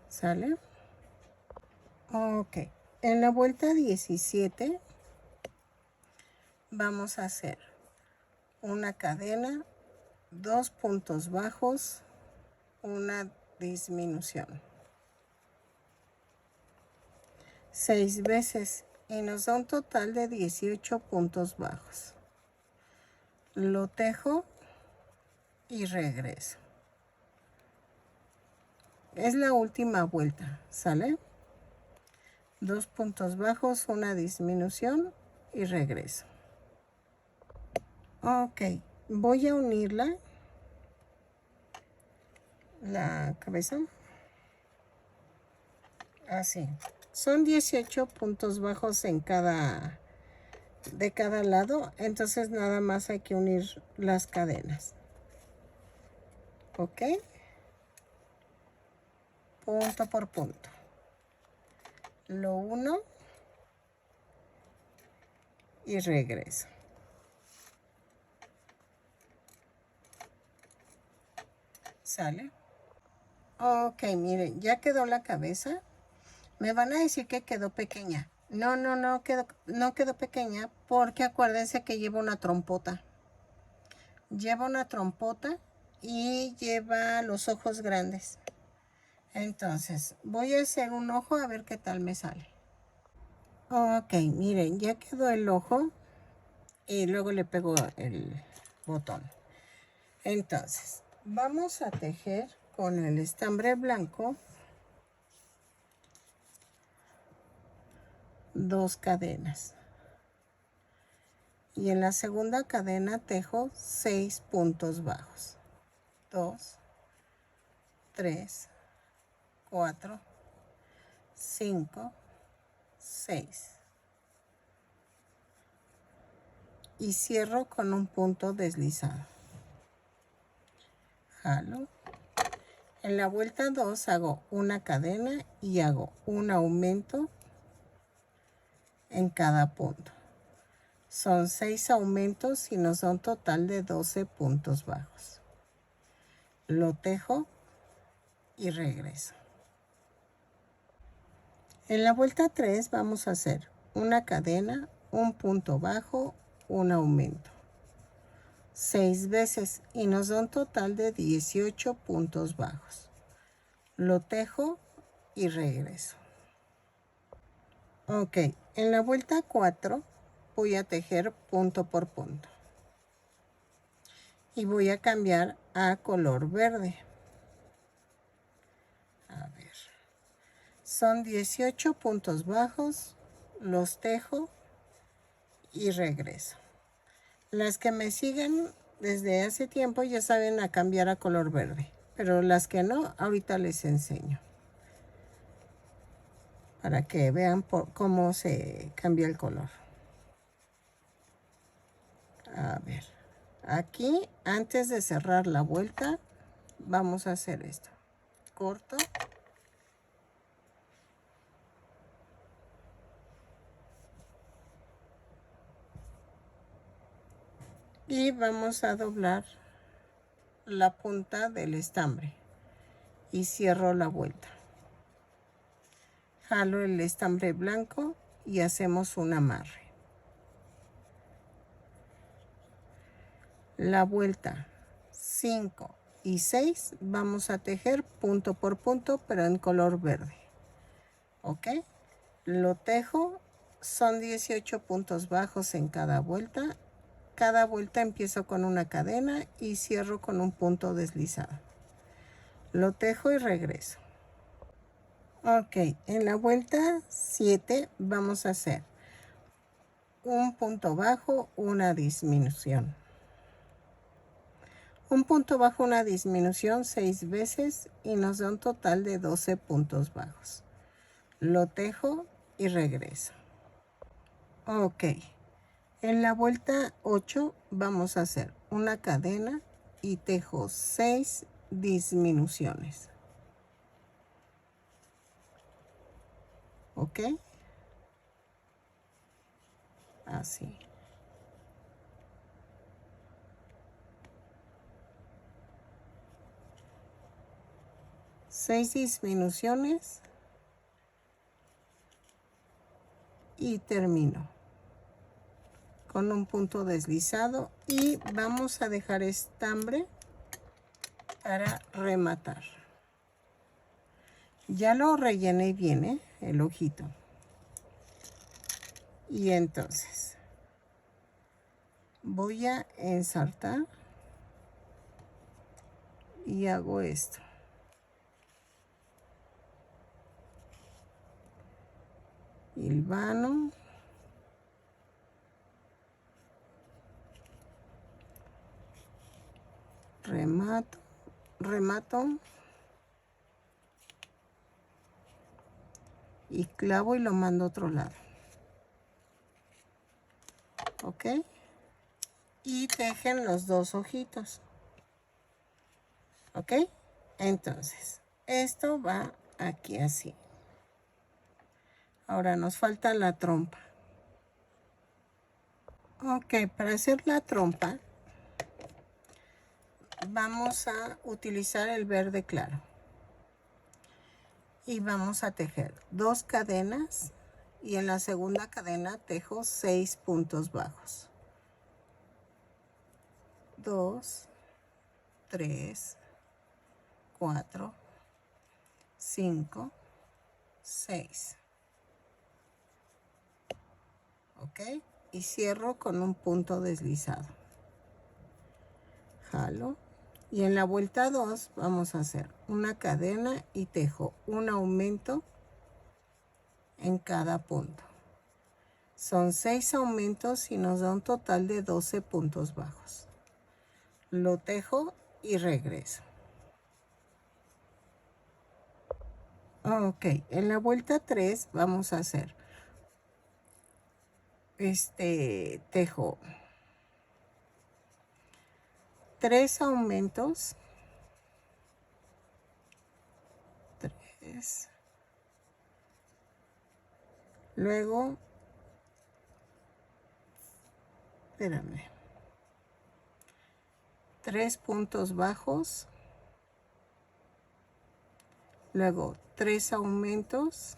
A: ¿Sale? Ok. En la vuelta 17 vamos a hacer una cadena, 2 puntos bajos, una disminución. 6 veces y nos da un total de 18 puntos bajos. Lo tejo y regreso. Es la última vuelta, ¿sale? 2 puntos bajos, una disminución y regreso. Ok, voy a unirla, la cabeza, así. Son 18 puntos bajos en de cada lado, entonces nada más hay que unir las cadenas. Ok, punto por punto. Lo uno y regreso. ¿Sale? Ok, miren, ya quedó la cabeza. Me van a decir que quedó pequeña. No quedó pequeña porque acuérdense que lleva una trompota. Lleva una trompota y lleva los ojos grandes. Entonces, voy a hacer un ojo a ver qué tal me sale. Ok, miren, ya quedó el ojo y luego le pego el botón. Entonces, vamos a tejer con el estambre blanco 2 cadenas. Y en la segunda cadena tejo 6 puntos bajos. 2, 3, 4, 5, 6. Y cierro con un punto deslizado. Jalo. En la vuelta 2 hago una cadena y hago un aumento en cada punto. Son 6 aumentos y nos da un total de 12 puntos bajos. Lo tejo y regreso. En la vuelta 3 vamos a hacer una cadena, un punto bajo, un aumento. 6 veces y nos da un total de 18 puntos bajos. Lo tejo y regreso. Ok, en la vuelta 4 voy a tejer punto por punto. Y voy a cambiar a color verde. A ver. Son 18 puntos bajos, los tejo y regreso. Las que me siguen desde hace tiempo ya saben a cambiar a color verde, pero las que no, ahorita les enseño. Para que vean cómo se cambia el color. A ver, aquí antes de cerrar la vuelta, vamos a hacer esto. Corto. Y vamos a doblar la punta del estambre y cierro la vuelta. Jalo el estambre blanco y hacemos un amarre. La vuelta 5 y 6 vamos a tejer punto por punto, pero en color verde. ¿Ok? Lo tejo, son 18 puntos bajos en cada vuelta. Cada vuelta empiezo con una cadena y cierro con un punto deslizado. Lo tejo y regreso. Ok, en la vuelta 7 vamos a hacer un punto bajo, una disminución. Un punto bajo, una disminución 6 veces y nos da un total de 12 puntos bajos. Lo tejo y regreso. Ok, En la vuelta 8 vamos a hacer una cadena y tejo 6 disminuciones. ¿Ok? Así. Seis disminuciones y termino con un punto deslizado y vamos a dejar estambre para rematar. Ya lo rellené bien, ¿eh? El ojito. Y entonces voy a ensartar y hago esto. Hilvano. Remato y clavo y lo mando a otro lado. ¿Ok? Y tejen los dos ojitos. ¿Ok? Entonces, esto va aquí así. Ahora nos falta la trompa. Ok, para hacer la trompa vamos a utilizar el verde claro. Y vamos a tejer 2 cadenas y en la segunda cadena tejo 6 puntos bajos. 2, 3, 4, 5, 6. ¿Ok? Y cierro con un punto deslizado. Jalo. Y en la vuelta 2 vamos a hacer una cadena y tejo un aumento en cada punto. Son 6 aumentos y nos da un total de 12 puntos bajos. Lo tejo y regreso. Ok, en la vuelta 3 vamos a hacer tejo 3 aumentos, 3, luego, espérame, 3 puntos bajos, luego 3 aumentos,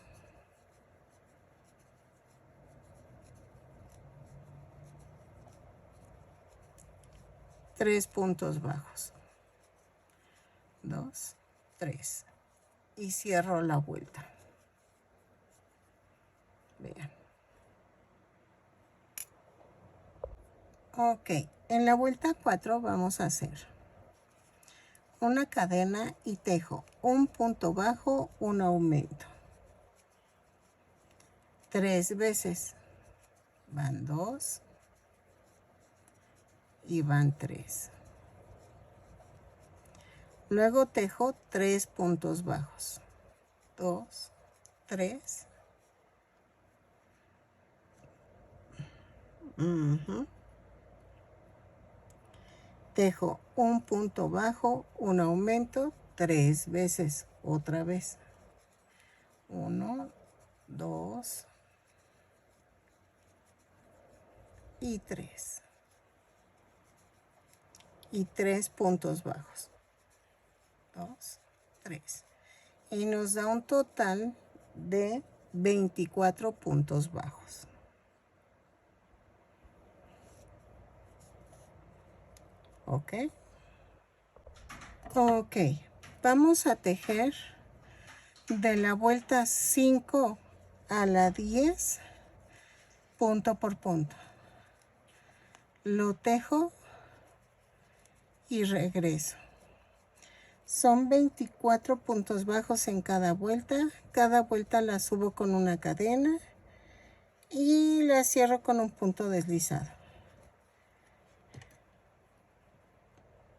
A: tres puntos bajos, 2, 3 y cierro la vuelta. Vean. Ok, en la vuelta 4 vamos a hacer una cadena y tejo un punto bajo, un aumento. 3 veces. Van 2 y van 3. Luego tejo 3 puntos bajos. 2, 3. Tejo un punto bajo, un aumento, 3 veces, otra vez. 1, 2 y 3. Y 3 puntos bajos. 2, 3. Y nos da un total de 24 puntos bajos. ¿Ok? Ok, vamos a tejer de la vuelta 5 a la 10, punto por punto. Lo tejo y regreso. Son 24 puntos bajos en cada vuelta. Cada vuelta la subo con una cadena y la cierro con un punto deslizado.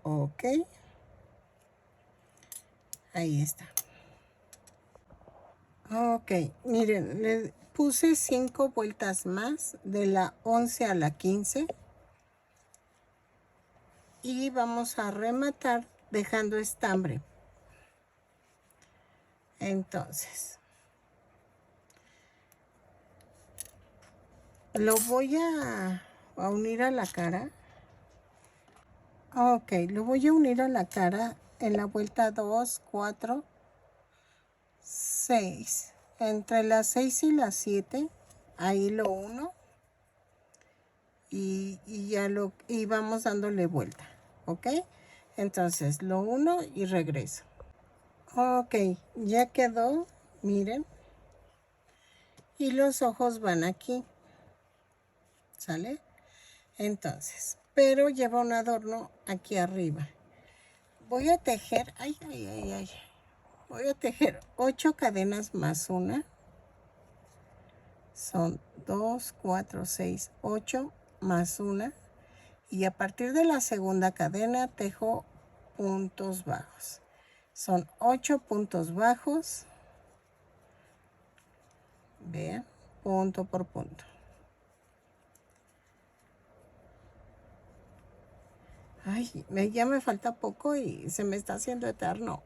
A: Ok. Ahí está. Ok, miren, puse 5 vueltas más de la 11 a la 15 y vamos a rematar dejando estambre. Entonces, lo voy a unir a la cara. Ok, lo voy a unir a la cara en la vuelta 2, 4, 6. Entre las 6 y las 7, ahí lo uno. Y vamos dándole vuelta. Ok, entonces lo uno y regreso. Ok, ya quedó, miren. Y los ojos van aquí. ¿Sale? Entonces, pero lleva un adorno aquí arriba. Voy a tejer, voy a tejer 8 cadenas más una. Son 2, 4, 6, 8 más una. Y a partir de la segunda cadena tejo puntos bajos. Son 8 puntos bajos. Vean, punto por punto. Ay, ya me falta poco y se me está haciendo eterno.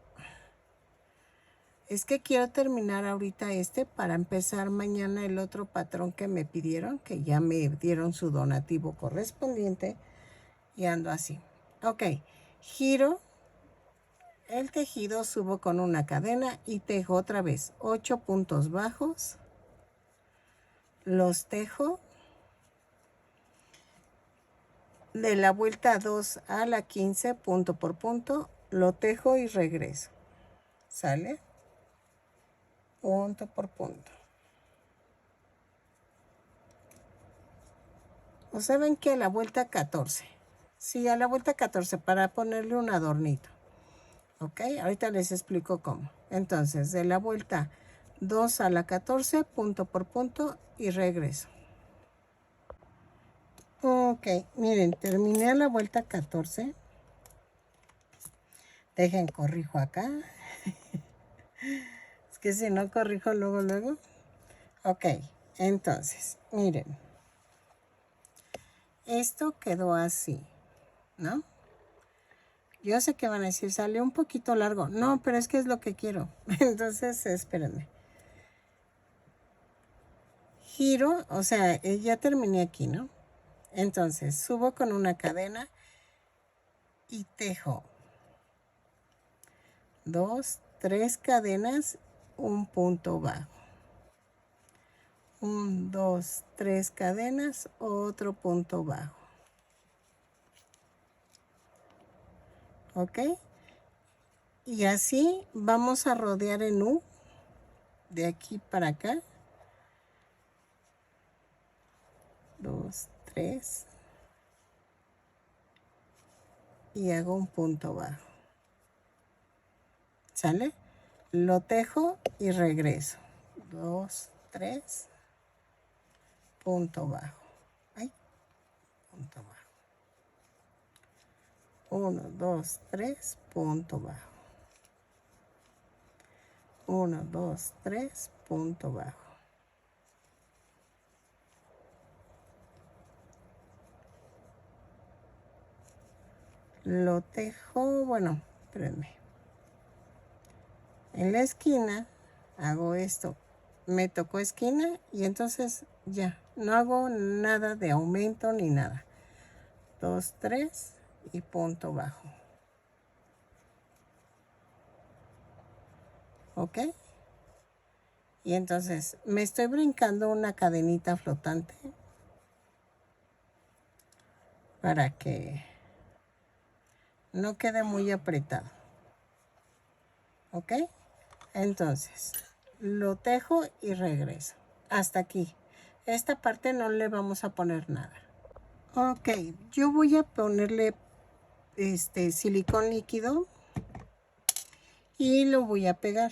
A: Es que quiero terminar ahorita para empezar mañana el otro patrón que me pidieron, que ya me dieron su donativo correspondiente y ando así. Ok, giro el tejido, subo con una cadena y tejo otra vez 8 puntos bajos. Los tejo de la vuelta 2 a la 15, punto por punto, lo tejo y regreso. ¿Sale? Punto por punto. O saben que a la vuelta 14. Sí, a la vuelta 14 para ponerle un adornito. Ok, ahorita les explico cómo. Entonces, de la vuelta 2 a la 14, punto por punto y regreso. Ok, miren, terminé a la vuelta 14. Dejen, corrijo acá. Es que si no corrijo luego. Ok, entonces, miren. Esto quedó así, ¿no? Yo sé que van a decir, salió un poquito largo. No, pero es que es lo que quiero. Entonces, espérenme. Giro, o sea, ya terminé aquí, ¿no? Entonces, subo con una cadena y tejo 2, 3 cadenas, un punto bajo. 1, 2, 3 cadenas, otro punto bajo. ¿Ok? Y así vamos a rodear en U, de aquí para acá. 2, 3. Y hago un punto bajo. ¿Sale? Lo tejo y regreso. 2, 3. Punto bajo. Ay, punto bajo. 1, 2, 3, punto bajo. 1, 2, 3, punto bajo. Lo tejo, bueno, espérenme. En la esquina hago esto. Me tocó esquina y entonces ya, no hago nada de aumento ni nada. 2, 3 y punto bajo. ¿Ok? Y entonces me estoy brincando una cadenita flotante para que no quede muy apretado. ¿Ok? Entonces, lo tejo y regreso. Hasta aquí. Esta parte no le vamos a poner nada. Ok, yo voy a ponerle silicón líquido y lo voy a pegar.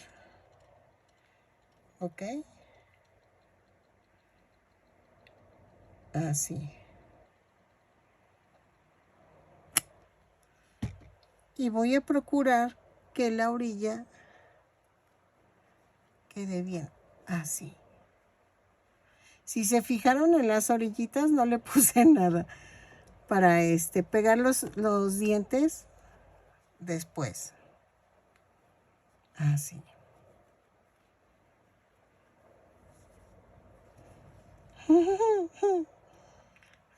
A: ¿Ok? Así. Y voy a procurar que la orilla quede bien. Así. Si se fijaron en las orillitas, no le puse nada para pegar los dientes después. Así.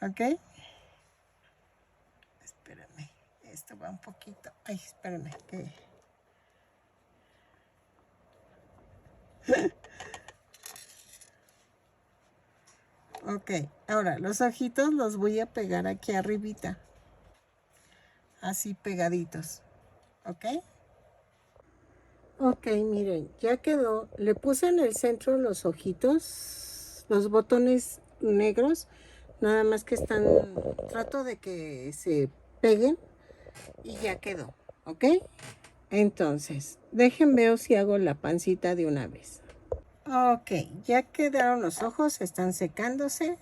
A: ¿Ok? Espérame. Esto va un poquito. Ay, espérame. Que... Ok, ahora los ojitos los voy a pegar aquí arribita. Así pegaditos. ¿Ok? Ok, miren, ya quedó. Le puse en el centro los ojitos, los botones negros. Nada más que están... Trato de que se peguen y ya quedó. ¿Ok? Entonces, dejen ver si hago la pancita de una vez. Ok, ya quedaron los ojos, están secándose.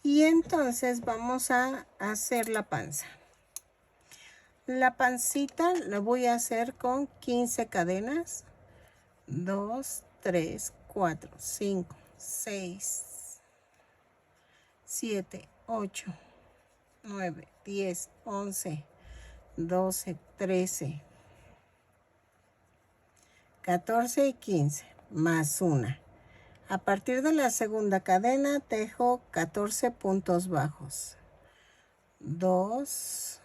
A: Y entonces vamos a hacer la panza. La pancita la voy a hacer con 15 cadenas. 2, 3, 4, 5, 6, 7, 8, 9, 10, 11, 12, 13, 14 y 15, más una. A partir de la segunda cadena tejo 14 puntos bajos. 2,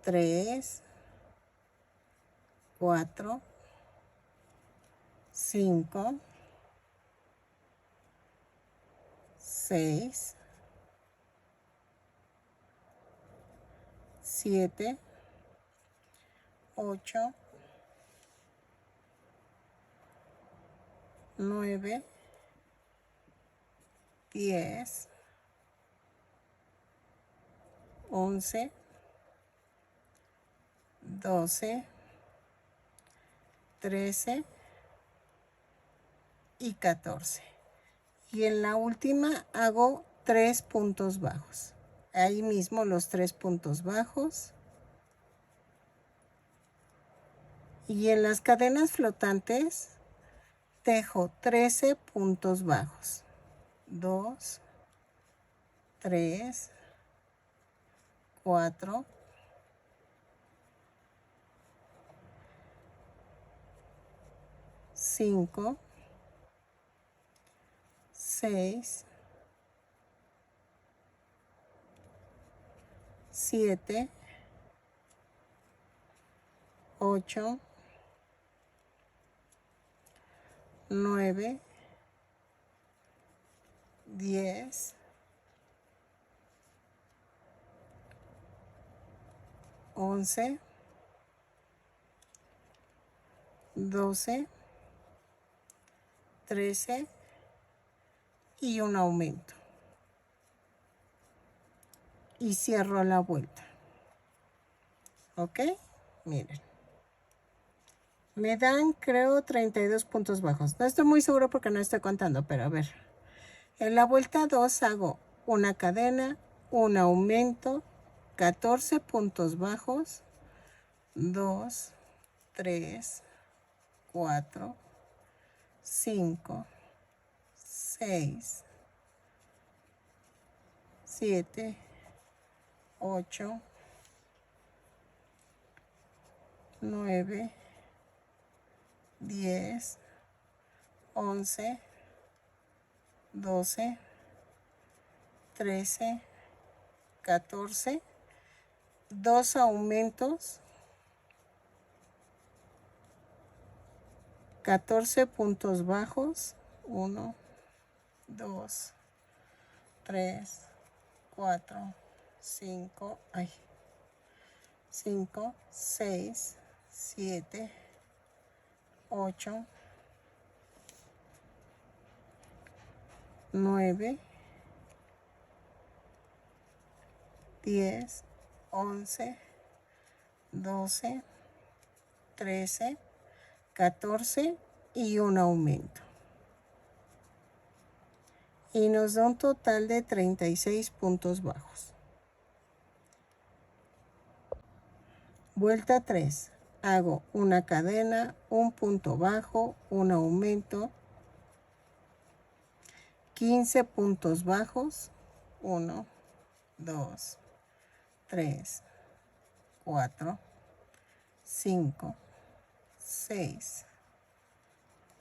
A: 3, 4, 5, 6, 7, 8, 9, 10, 11, 12, 13 y 14. Y en la última hago 3 puntos bajos. Ahí mismo los 3 puntos bajos. Y en las cadenas flotantes tejo 13 puntos bajos. 2, 3, 4, 5, 6, 7, 8, 9, 10, 11, 12, 13 y un aumento. Y cierro la vuelta. ¿Ok? Miren. Me dan, creo, 32 puntos bajos. No estoy muy seguro porque no estoy contando, pero a ver. En la vuelta 2 hago una cadena, un aumento, 14 puntos bajos, 2, 3, 4, 5, 6, 7, 8, 9, 10, 11, 12, 13, 14, 2 aumentos, 14 puntos bajos, 1, 2, 3, 4, 5, 5, 6, 7, 8, 9, 10, 11, 12, 13, 14 y un aumento. Y nos da un total de 36 puntos bajos. Vuelta 3. Hago una cadena, un punto bajo, un aumento, 15 puntos bajos. 1, 2, 3, 4, 5, 6,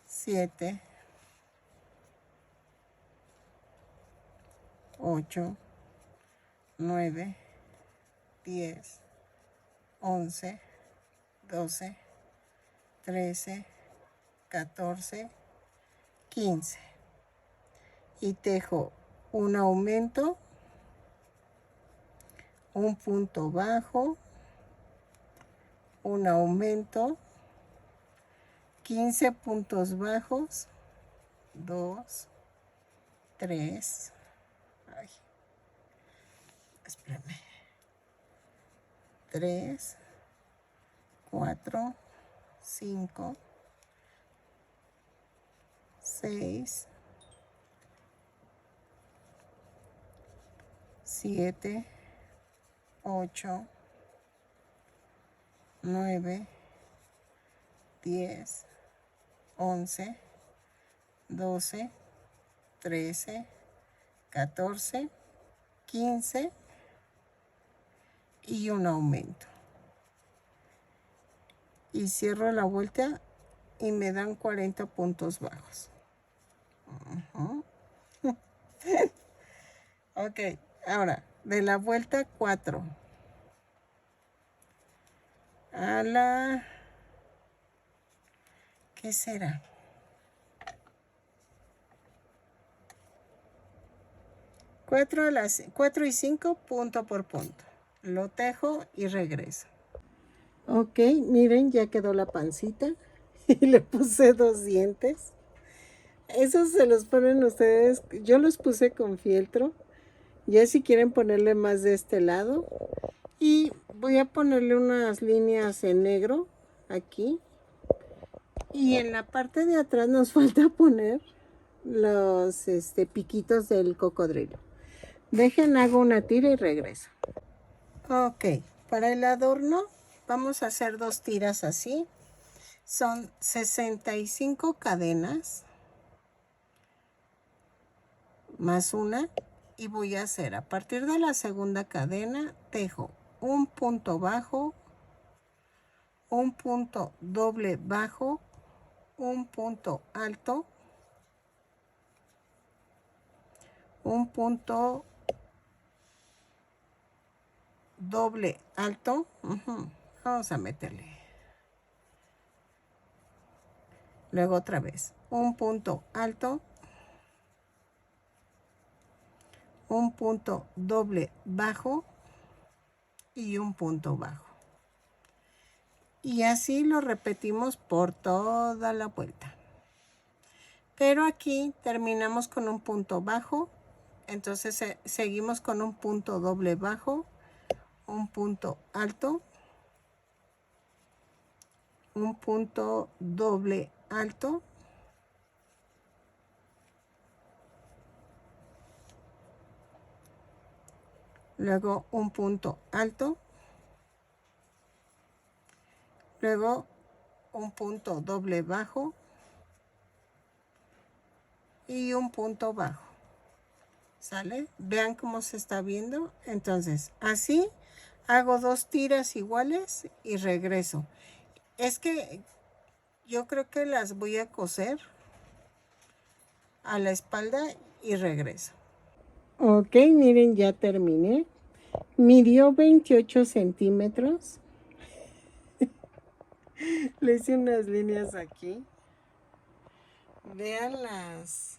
A: 7, 8, 9, 10, 11, 12, 13, 14, 15. Y tejo un aumento, un punto bajo, un aumento, 15 puntos bajos, 2, 3, ay, espérame, 3, 4, 5, 6, 7, 8, 9, 10, 11, 12, 13, 14, 15 y un aumento. Y cierro la vuelta y me dan 40 puntos bajos. Ok, ahora de la vuelta 4 a la... ¿qué será? 4 y 5 punto por punto. Lo tejo y regreso. Ok, miren, ya quedó la pancita y le puse 2 dientes. Esos se los ponen ustedes, yo los puse con fieltro. Ya si quieren ponerle más de este lado. Y voy a ponerle unas líneas en negro aquí. Y en la parte de atrás nos falta poner los piquitos del cocodrilo. Dejen, hago una tira y regreso. Ok, para el adorno vamos a hacer 2 tiras así. Son 65 cadenas más una, y voy a hacer a partir de la segunda cadena, tejo un punto bajo, un punto doble bajo, un punto alto, un punto doble alto. Vamos a meterle. Luego otra vez, un punto alto, un punto doble bajo y un punto bajo. Y así lo repetimos por toda la vuelta. Pero aquí terminamos con un punto bajo. Entonces seguimos con un punto doble bajo, un punto alto, un punto doble alto, luego un punto alto, luego un punto doble bajo y un punto bajo. ¿Sale? Vean cómo se está viendo. Entonces, así hago 2 tiras iguales y regreso. Es que yo creo que las voy a coser a la espalda y regreso. Ok, miren, ya terminé. Midió 28 centímetros. Le hice unas líneas aquí. Vean las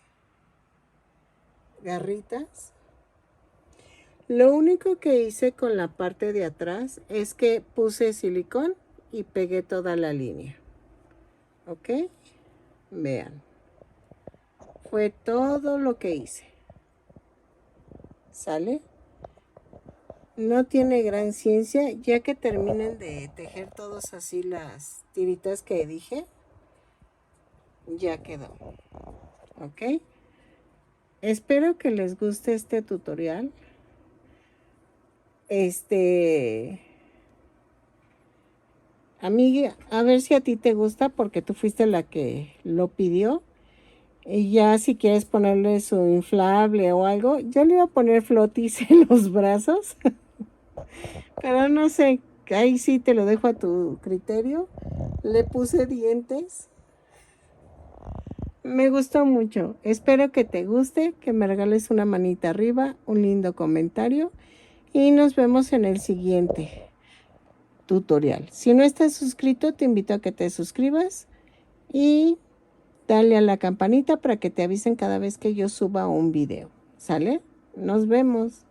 A: garritas. Lo único que hice con la parte de atrás es que puse silicón y pegué toda la línea. ¿Ok? Vean. Fue todo lo que hice. ¿Sale? No tiene gran ciencia, ya que terminen de tejer todos así las tiritas que dije, ya quedó. ¿Ok? Espero que les guste este tutorial. Amiga, a ver si a ti te gusta porque tú fuiste la que lo pidió. Y ya si quieres ponerle su inflable o algo, yo le iba a poner flotis en los brazos, pero no sé, ahí sí te lo dejo a tu criterio. Le puse dientes. Me gustó mucho. Espero que te guste, que me regales una manita arriba, un lindo comentario y nos vemos en el siguiente tutorial. Si no estás suscrito, te invito a que te suscribas y dale a la campanita para que te avisen cada vez que yo suba un video. ¿Sale? Nos vemos.